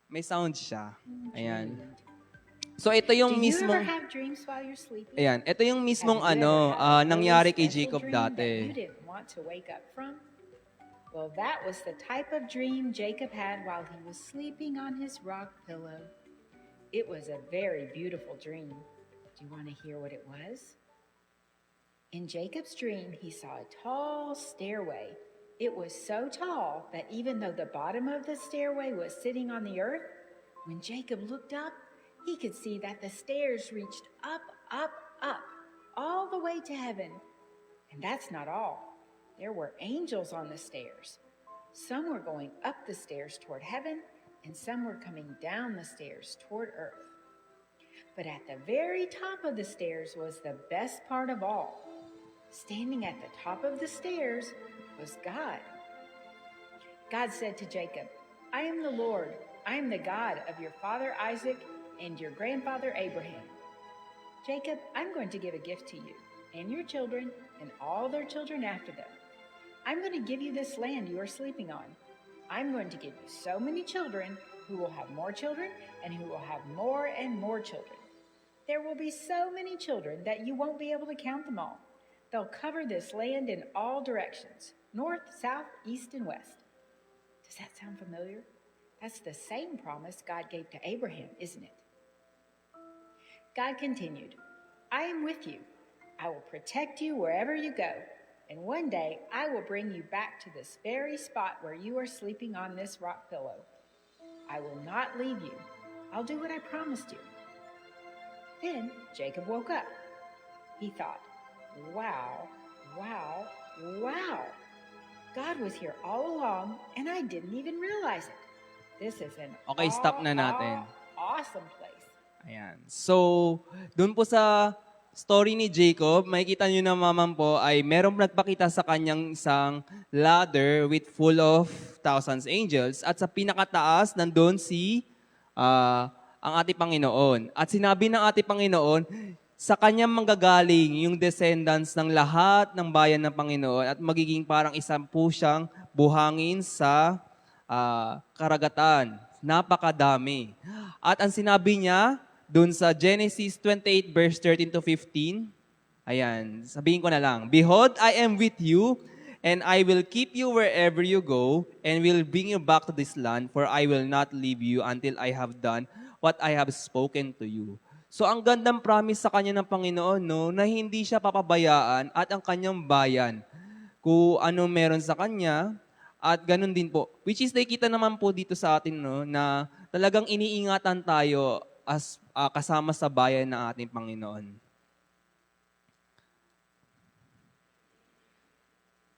May sound siya. Ayan. So ito yung Do you mismong ever have dreams while you're sleeping? Ayan, ito yung mismong Have you ever had a nangyari really kay special Jacob dream that dati. you didn't want to wake up from? Well, that was the type of dream Jacob had while he was sleeping on his rock pillow. It was a very beautiful dream. Do you want to hear what it was? In Jacob's dream, he saw a tall stairway. It was so tall that even though the bottom of the stairway was sitting on the earth, when Jacob looked up, he could see that the stairs reached up, up, up, all the way to heaven. And that's not all. There were angels on the stairs. Some were going up the stairs toward heaven, and some were coming down the stairs toward earth. But at the very top of the stairs was the best part of all. Standing at the top of the stairs was God. God said to Jacob, I am the Lord. I am the God of your father Isaac and your grandfather Abraham. Jacob, I'm going to give a gift to you and your children and all their children after them. I'm going to give you this land you are sleeping on. I'm going to give you so many children who will have more children and who will have more and more children. There will be so many children that you won't be able to count them all. They'll cover this land in all directions, north, south, east, and west. Does that sound familiar? That's the same promise God gave to Abraham, isn't it? God continued, I am with you. I will protect you wherever you go. And one day I will bring you back to this very spot where you are sleeping on this rock pillow. I will not leave you. I'll do what I promised you. Then Jacob woke up. He thought, wow, wow, wow. God was here all along and I didn't even realize it. This is an Okay, stop na natin. awesome place. Ayan. So, doon po sa story ni Jacob, makikita nyo naman po ay merong nagpakita sa kanyang isang ladder with full of thousands angels at sa pinakataas nandun ang ating Panginoon. At sinabi ng ating Panginoon, sa kanyang manggagaling yung descendants ng lahat ng bayan ng Panginoon at magiging parang isang po siyang buhangin sa karagatan. Napakadami. At ang sinabi niya, dun sa Genesis 28 verse 13 to 15, ayan, sabihin ko na lang, Behold, I am with you, and I will keep you wherever you go, and will bring you back to this land, for I will not leave you until I have done what I have spoken to you. So ang gandang promise sa kanya ng Panginoon, no, na hindi siya papabayaan at ang kanyang bayan, kung ano meron sa kanya, at ganun din po. Which is, nakikita naman po dito sa atin, no, na talagang iniingatan tayo as kasama sa bayan ng ating Panginoon.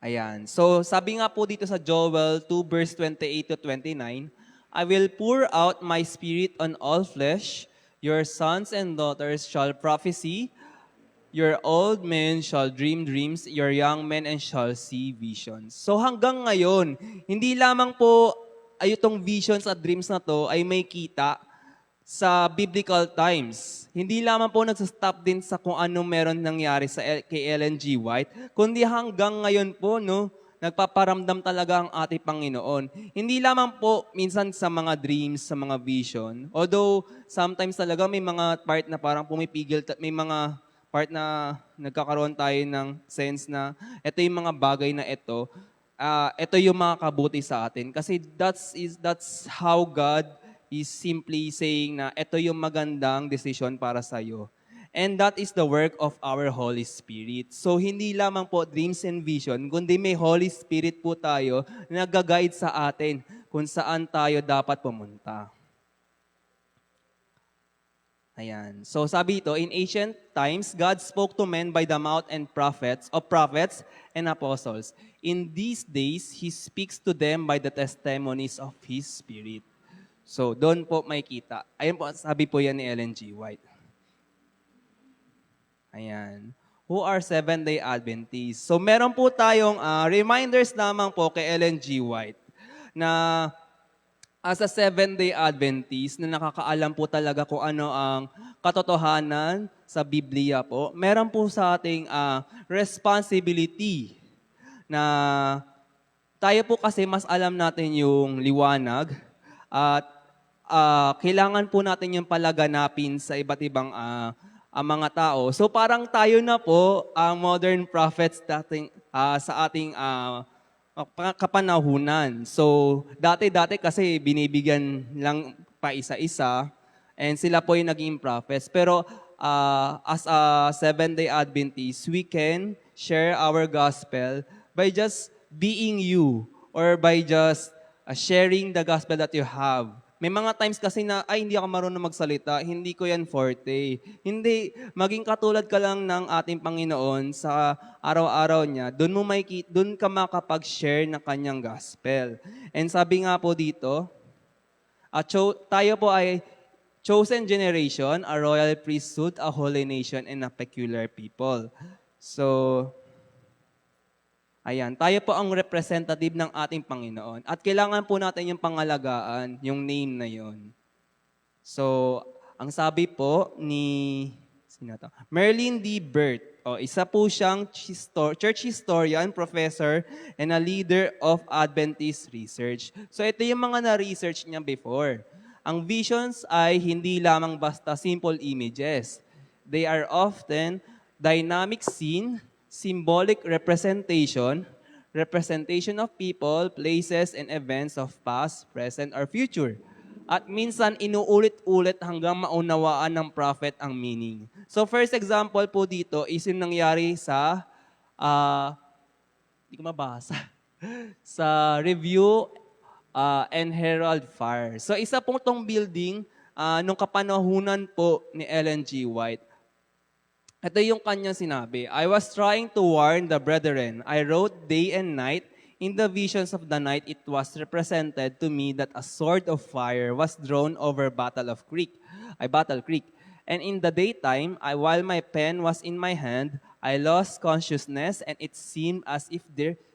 Ayan. So, sabi nga po dito sa Joel 2 verse 28 to 29, I will pour out my spirit on all flesh. Your sons and daughters shall prophesy. Your old men shall dream dreams. Your young men and shall see visions. So hanggang ngayon, hindi lamang po ay itong visions at dreams na to ay may kita sa biblical times. Hindi lamang po nagsastop din sa kung anong meron nangyari kay Ellen G. White, kundi hanggang ngayon po, no, nagpaparamdam talaga ang ating Panginoon. Hindi lamang po minsan sa mga dreams, sa mga vision. Although sometimes talaga may mga part na parang pumipigil, may mga part na nagkakaroon tayo ng sense na ito yung mga bagay na ito yung mga kabuti sa atin. Kasi that's how God is simply saying na ito yung magandang decision para sa iyo. And that is the work of our Holy Spirit. So hindi lamang po dreams and vision, kundi may Holy Spirit po tayo na nag-guide sa atin kung saan tayo dapat pumunta. Ayan. So sabi ito, in ancient times, God spoke to men by the mouth and prophets and apostles. In these days, He speaks to them by the testimonies of His Spirit. So doon po may kita. Ayun po, sabi po yan ni Ellen G. White. Ayan. Who are Seventh-day Adventists? So meron po tayong reminders lamang po kay Ellen G. White na as a Seventh-day Adventist na nakakaalam po talaga kung ano ang katotohanan sa Biblia po, meron po sa ating responsibility na tayo po kasi mas alam natin yung liwanag at kailangan po natin yung palaganapin sa iba't ibang ang mga tao. So parang tayo na po ang modern prophets dating, sa ating kapanahunan. So dati kasi binibigyan lang pa isa-isa and sila po yung naging prophets. Pero as a Seventh-day Adventist, we can share our gospel by just being you or by just sharing the gospel that you have. May mga times kasi na, hindi ako marunong magsalita, hindi ko yan forte. Hindi, maging katulad ka lang ng ating Panginoon sa araw-araw niya, doon ka makapag-share ng kanyang gospel. And sabi nga po dito, tayo po ay chosen generation, a royal priesthood, a holy nation, and a peculiar people. So, ayan, tayo po ang representative ng ating Panginoon. At kailangan po natin yung pangalagaan, yung name na yon. So, ang sabi po ni Merlin D. Burt, isa po siyang church historian, professor, and a leader of Adventist research. So, ito yung mga na-research niya before. Ang visions ay hindi lamang basta simple images. They are often dynamic scene, symbolic representation of people, places, and events of past, present, or future. At minsan, inuulit-ulit hanggang maunawaan ng prophet ang meaning. So first example po dito is yung nangyari sa, hindi ko mabasa, sa Review and Herald Fire. So isa po itong building nung kapanahunan po ni Ellen G. White. Ito yung kanyang sinabi, I was trying to warn the brethren. I wrote day and night. In the visions of the night, it was represented to me that a sword of fire was drawn over Battle Creek. And in the daytime, while my pen was in my hand, I lost consciousness and it seemed as if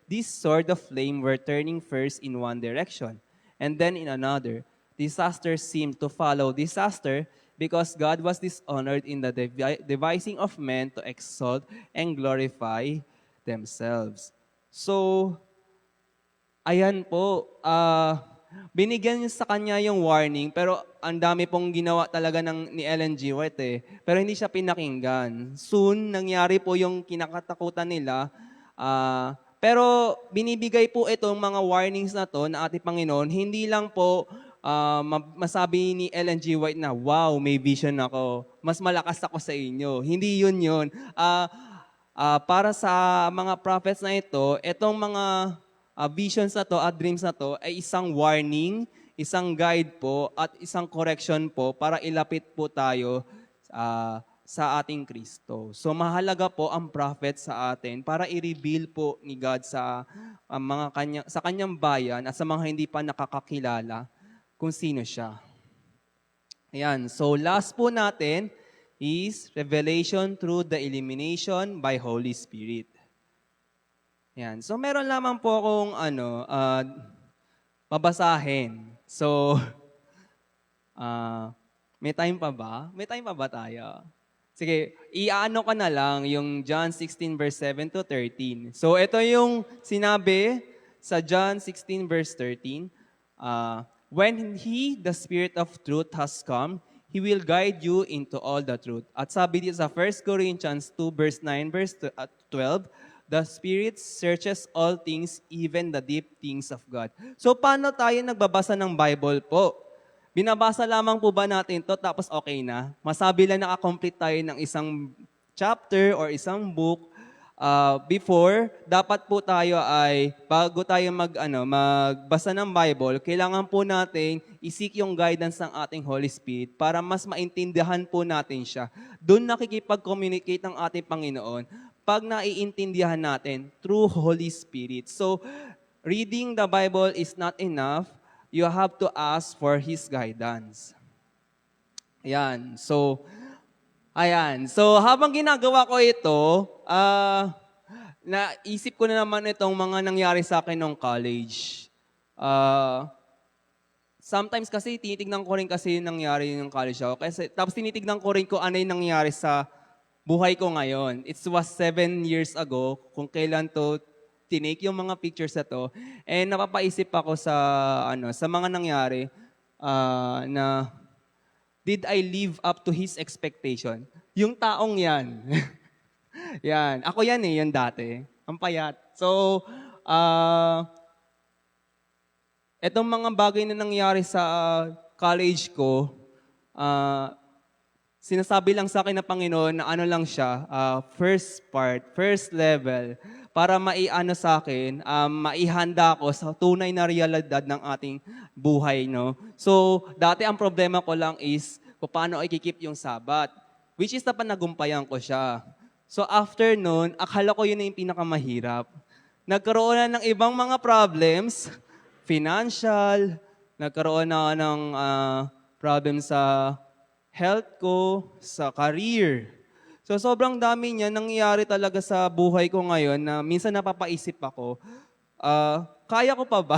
this sword of flame were turning first in one direction and then in another. Disaster seemed to follow disaster, because God was dishonored in the devising of men to exalt and glorify themselves. So, ayan po, binigyan niya sa kanya yung warning, pero ang dami pong ginawa talaga ni Ellen G. White pero hindi siya pinakinggan. Soon, nangyari po yung kinakatakutan nila, pero binibigay po itong mga warnings na to na ating Panginoon, hindi lang po masabi ni Ellen G. White na, wow, may vision ako. Mas malakas ako sa inyo. Hindi yun. Para sa mga prophets na ito, itong mga visions na to at dreams na to ay isang warning, isang guide po, at isang correction po para ilapit po tayo sa ating Kristo. So mahalaga po ang prophet sa atin para i-reveal po ni God sa kanyang bayan at sa mga hindi pa nakakakilala kung sino siya. Ayan. So last po natin is revelation through the illumination by Holy Spirit. Ayan. So meron lamang po akong babasahin. So may time pa ba? May time pa ba tayo? Sige, iaano ka na lang yung John 16 verse 7 to 13. So ito yung sinabi sa John 16 verse 13. When He, the Spirit of truth, has come, He will guide you into all the truth. At sabi dito sa 1 Corinthians 2 verse 9 verse 12, the Spirit searches all things, even the deep things of God. So paano tayo nagbabasa ng Bible po? Binabasa lamang po ba natin to tapos okay na? Masabi lang nakakomplete tayo ng isang chapter or isang book. Before, dapat po tayo ay, bago tayo magbasa ng Bible, kailangan po natin isik yung guidance ng ating Holy Spirit para mas maintindihan po natin siya. Doon nakikipag-communicate ang ating Panginoon pag naiintindihan natin through Holy Spirit. So, reading the Bible is not enough. You have to ask for His guidance. Ayan. So, habang ginagawa ko ito, naisip ko na naman itong mga nangyari sa akin nung college. Sometimes kasi tinitignan ko rin kasi yung nangyari ng college ako. Tapos tinitignan ko rin kung ano yung nangyari sa buhay ko ngayon. It was 7 years ago kung kailan to tinake yung mga pictures na to. And napapaisip ako sa mga nangyari na did I live up to His expectation? Yung taong yan. Yan. Ako yan yung dati. Ang payat. So, etong mga bagay na nangyari sa college ko, sinasabi lang sa akin ng Panginoon na ano lang siya, first level, para maiano sa akin, maihanda ko sa tunay na realidad ng ating buhay. No? So, dati ang problema ko lang is kung paano ikikip yung Sabat, which is napanagumpayan ko siya. So, after nun, akala ko yun na yung pinakamahirap. Nagkaroon na ng ibang mga problems, financial, nagkaroon na ng problem sa health ko, sa career. So sobrang dami niya nangyayari talaga sa buhay ko ngayon na minsan napapaisip ako, kaya ko pa ba?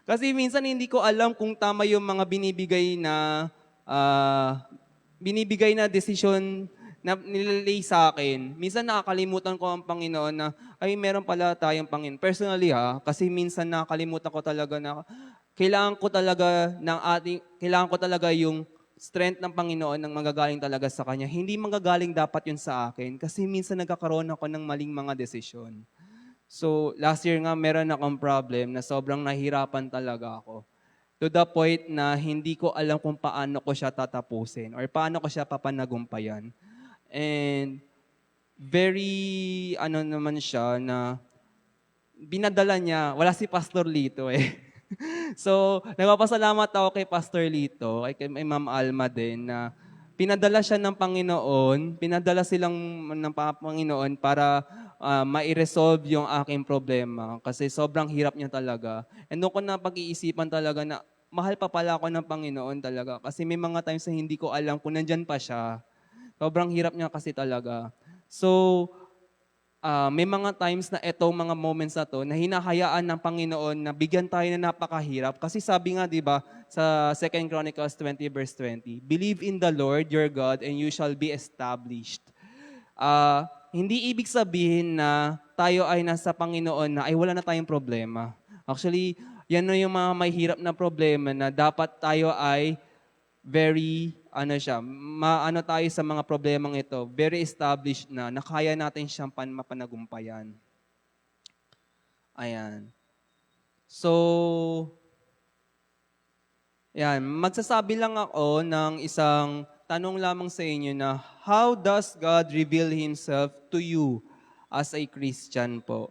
Kasi minsan hindi ko alam kung tama yung mga binibigay na desisyon na nilalay sa akin. Minsan nakakalimutan ko ang Panginoon na, ay meron pala tayong Panginoon. Personally kasi minsan nakakalimutan ko talaga na kailangan ko talaga yung strength ng Panginoon ng manggagaling talaga sa Kanya. Hindi manggagaling dapat yun sa akin kasi minsan nagkakaroon ako ng maling mga desisyon. So, last year nga meron akong problem na sobrang nahirapan talaga ako. To the point na hindi ko alam kung paano ko siya tatapusin or paano ko siya papanagumpayan. And very, naman siya na binadala niya, wala si Pastor Lito So, nagpapasalamat ako kay Pastor Lito, kay Ma'am Alma din, na pinadala siya ng Panginoon, pinadala silang ng Panginoon para ma-resolve yung aking problema. Kasi sobrang hirap niya talaga. And doon ko na pag-iisipan talaga na mahal pa pala ako ng Panginoon talaga. Kasi may mga times na hindi ko alam kung nandyan pa siya. Sobrang hirap niya kasi talaga. So, may mga times na etong mga moments na to na hinahayaan ng Panginoon na bigyan tayo na napakahirap. Kasi sabi nga, di ba, sa 2 Chronicles 20 verse 20, believe in the Lord your God and you shall be established. Hindi ibig sabihin na tayo ay nasa Panginoon na ay wala na tayong problema. Actually, yan na yung mga may hirap na problema na dapat tayo ay very, maano tayo sa mga problemang ito, very established na kaya natin siyang mapanagumpayan. Ayan. So, yan, magsasabi lang ako ng isang tanong lamang sa inyo na how does God reveal Himself to you as a Christian po?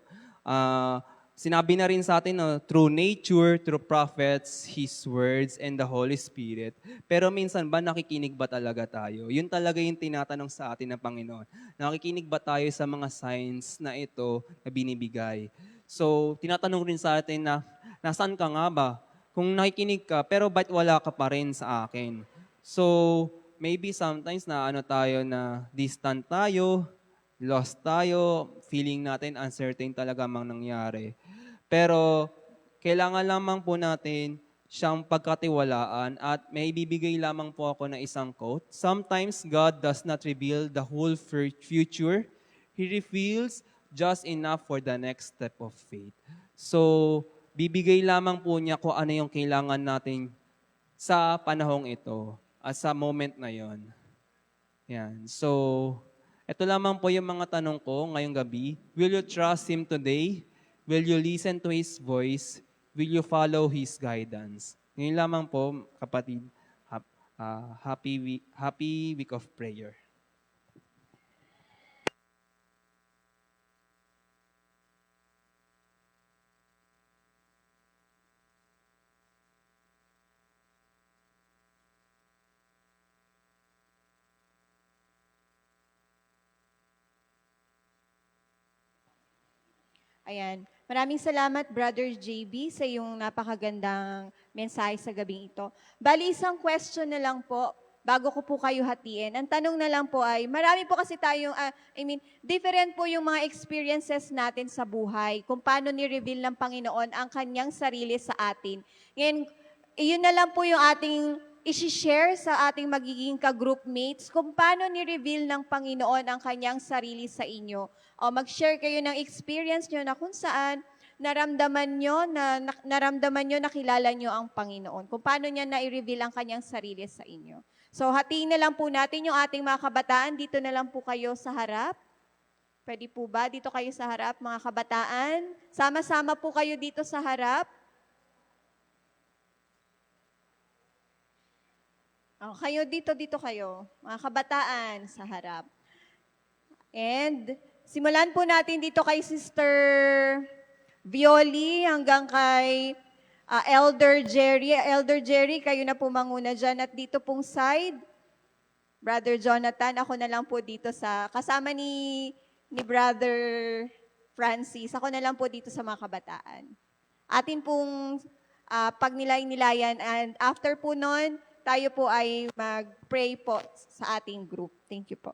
Sinabi na rin sa atin, through nature, through prophets, His words, and the Holy Spirit. Pero minsan ba nakikinig ba talaga tayo? Yun talaga yung tinatanong sa atin ng Panginoon. Nakikinig ba tayo sa mga signs na ito na binibigay? So, tinatanong rin sa atin na, nasaan ka nga ba? Kung nakikinig ka, pero ba't wala ka pa rin sa akin? So, maybe sometimes na tayo na distant tayo, lost tayo, feeling natin uncertain talaga mang nangyari. Pero kailangan lamang po natin siyang pagkatiwalaan at may ibibigay lamang po ako na isang quote. Sometimes God does not reveal the whole future. He reveals just enough for the next step of faith. So, bibigay lamang po niya kung ano yung kailangan natin sa panahong ito at sa moment na yon. Yan. So, ito lamang po yung mga tanong ko ngayong gabi. Will you trust Him today? Will you listen to His voice? Will you follow His guidance? Ngayon lamang po, kapatid, happy week of prayer. Ayan. Maraming salamat, Brother JB, sa iyong napakagandang mensahe sa gabing ito. Bali, isang question na lang po bago ko po kayo hatiin. Ang tanong na lang po ay, marami po kasi tayong, different po yung mga experiences natin sa buhay, kung paano ni-reveal ng Panginoon ang kanyang sarili sa atin. Ngayon, iyon na lang po yung ating isi-share sa ating magiging ka-groupmates kung paano ni-reveal ng Panginoon ang kanyang sarili sa inyo. O mag-share kayo ng experience nyo na kung saan naramdaman nyo, nakilala nyo ang Panginoon. Kung paano niya na-reveal ang kanyang sarili sa inyo. So hatiin na lang po natin yung ating mga kabataan. Dito na lang po kayo sa harap. Pwede po ba? Dito kayo sa harap, mga kabataan. Sama-sama po kayo dito sa harap. Kayo dito kayo, mga kabataan sa harap. And simulan po natin dito kay Sister Violi hanggang kay Elder Jerry. Elder Jerry, kayo na po manguna dyan. At dito pong side, Brother Jonathan, ako na lang po dito kasama ni Brother Francis. Ako na lang po dito sa mga kabataan. Atin pong pagnilay-nilayan, and after po nun, tayo po ay mag-pray po sa ating group. Thank you po.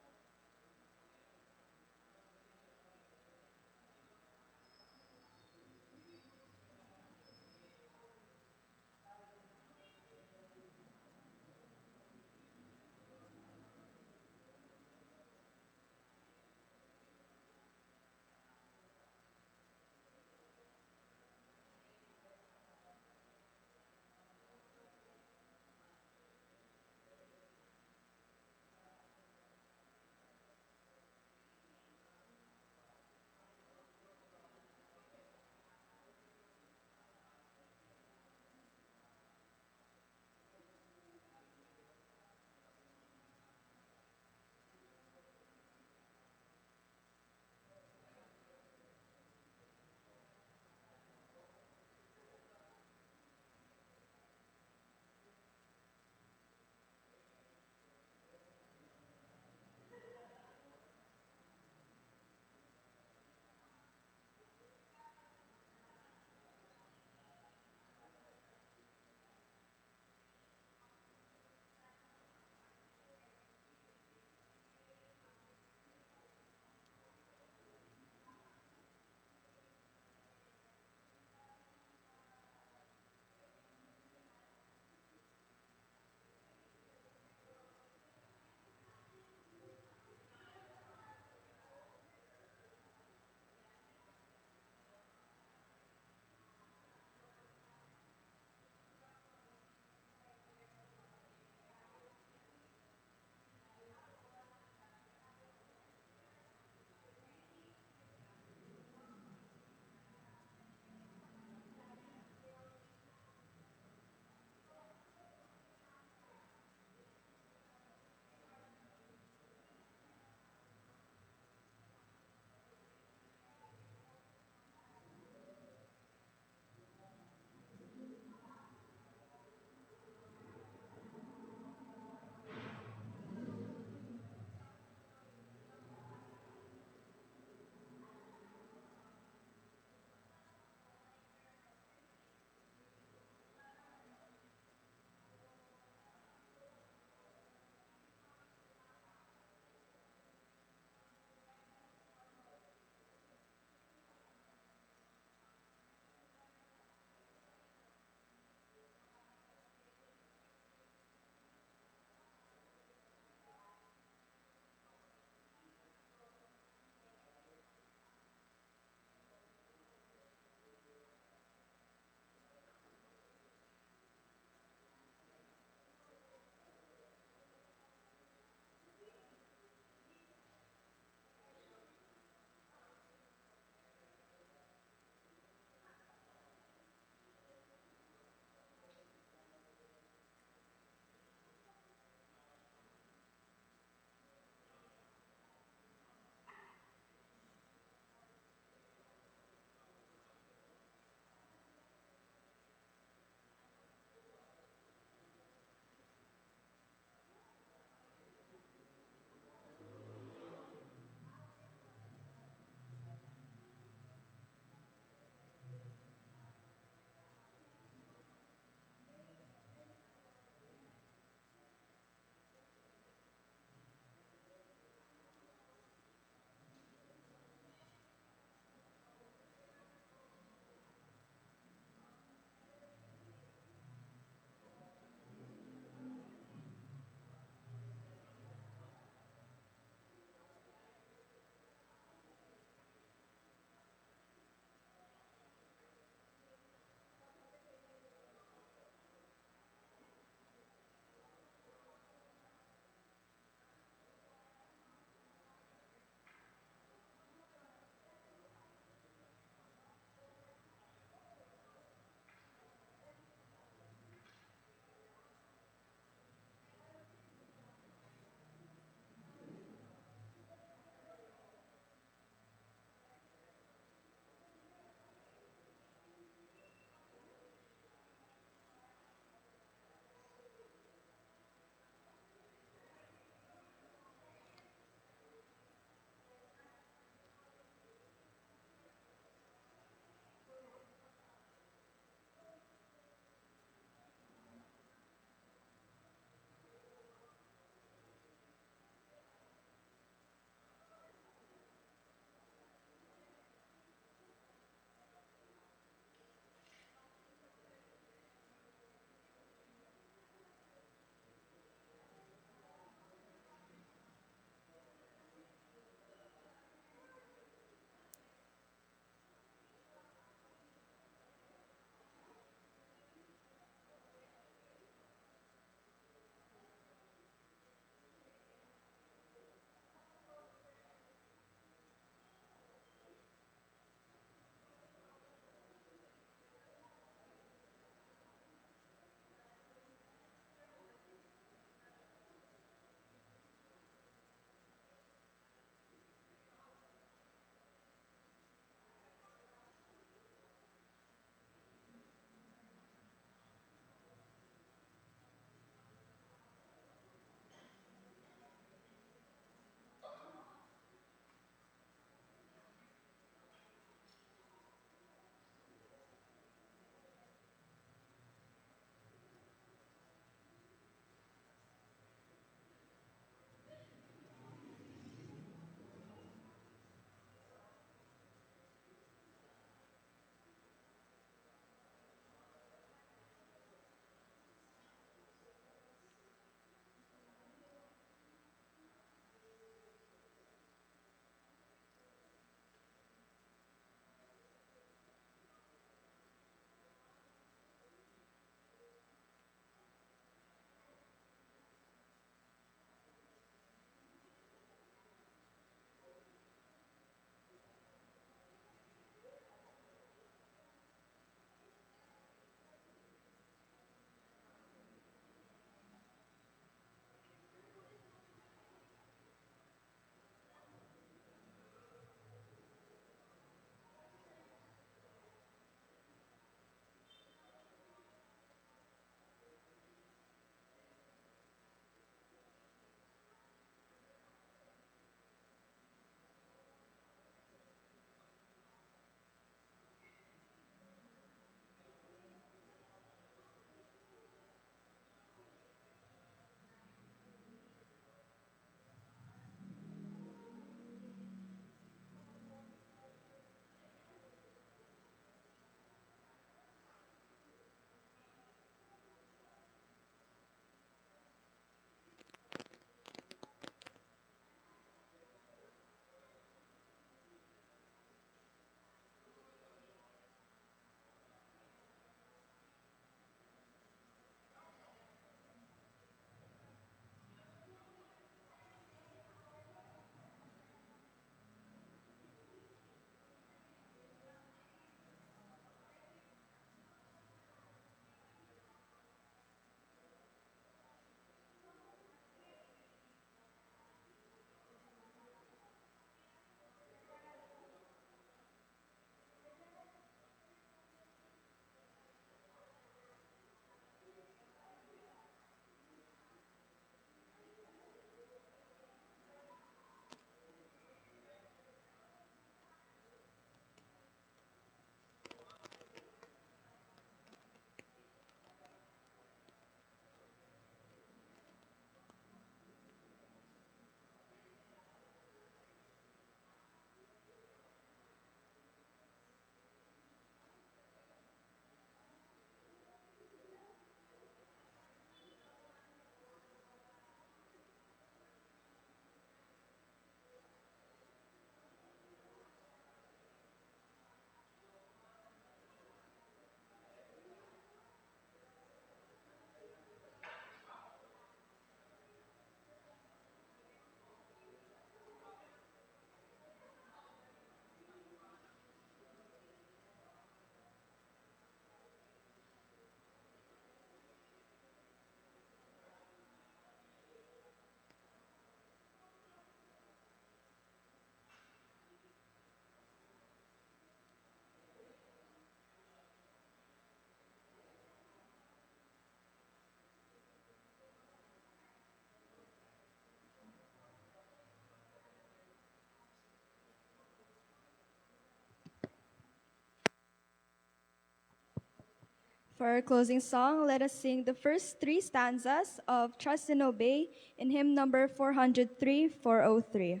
For our closing song, let us sing the first three stanzas of Trust and Obey in hymn number 403, 403.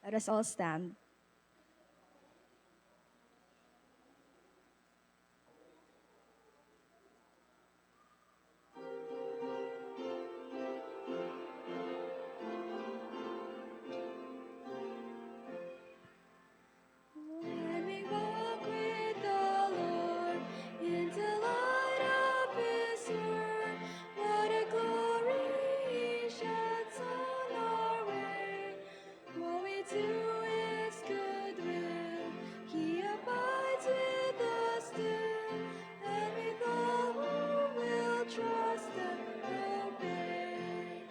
Let us all stand. When we walk with the Lord in the light of His word, what a glory He sheds on our way. What we do is good will, He abides with us still, and with all who will trust and obey.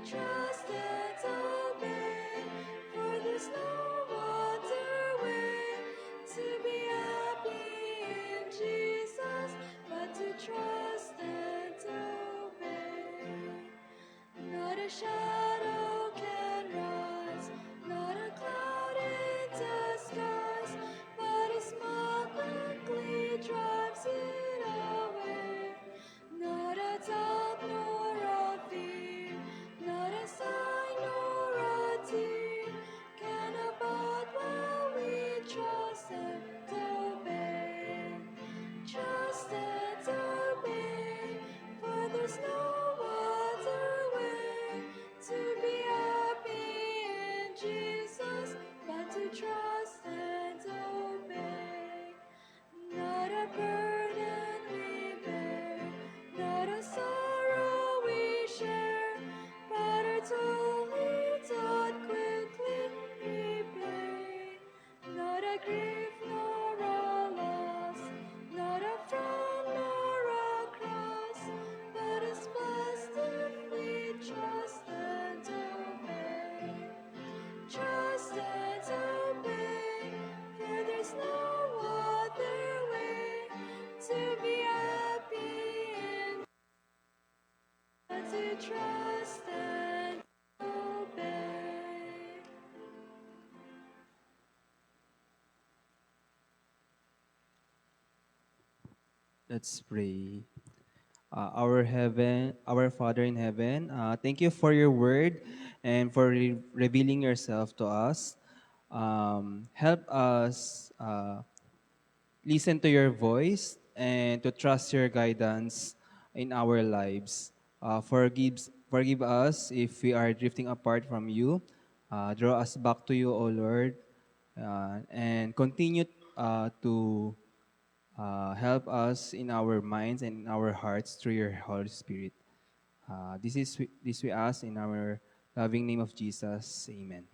Trust and obey, for there's no other way to be happy in Jesus, but to trust and obey. Not a shadow can rise, not a cloud in disguise, but a smile quickly drives it away. Not a doubt nor a fear, not a sign nor a tear can abide while we trust and obey. Trust and obey, for there's no other way to be happy in Jesus, but to trust and obey. Not a burden we bear, not a sorrow we share, but it's only done quickly repay. Not a grief nor a loss, not a frown nor a cross, but is blessed if we trust and obey. Trust and obey, for there's no other way to be happy in but to trust and obey. Let's pray. Our Father in heaven, thank you for your word and for revealing yourself to us. Help us listen to your voice and to trust your guidance in our lives. Forgive us if we are drifting apart from you. Draw us back to you, O Lord, and continue to help us in our minds and in our hearts through your Holy Spirit. This we ask in our loving name of Jesus. Amen.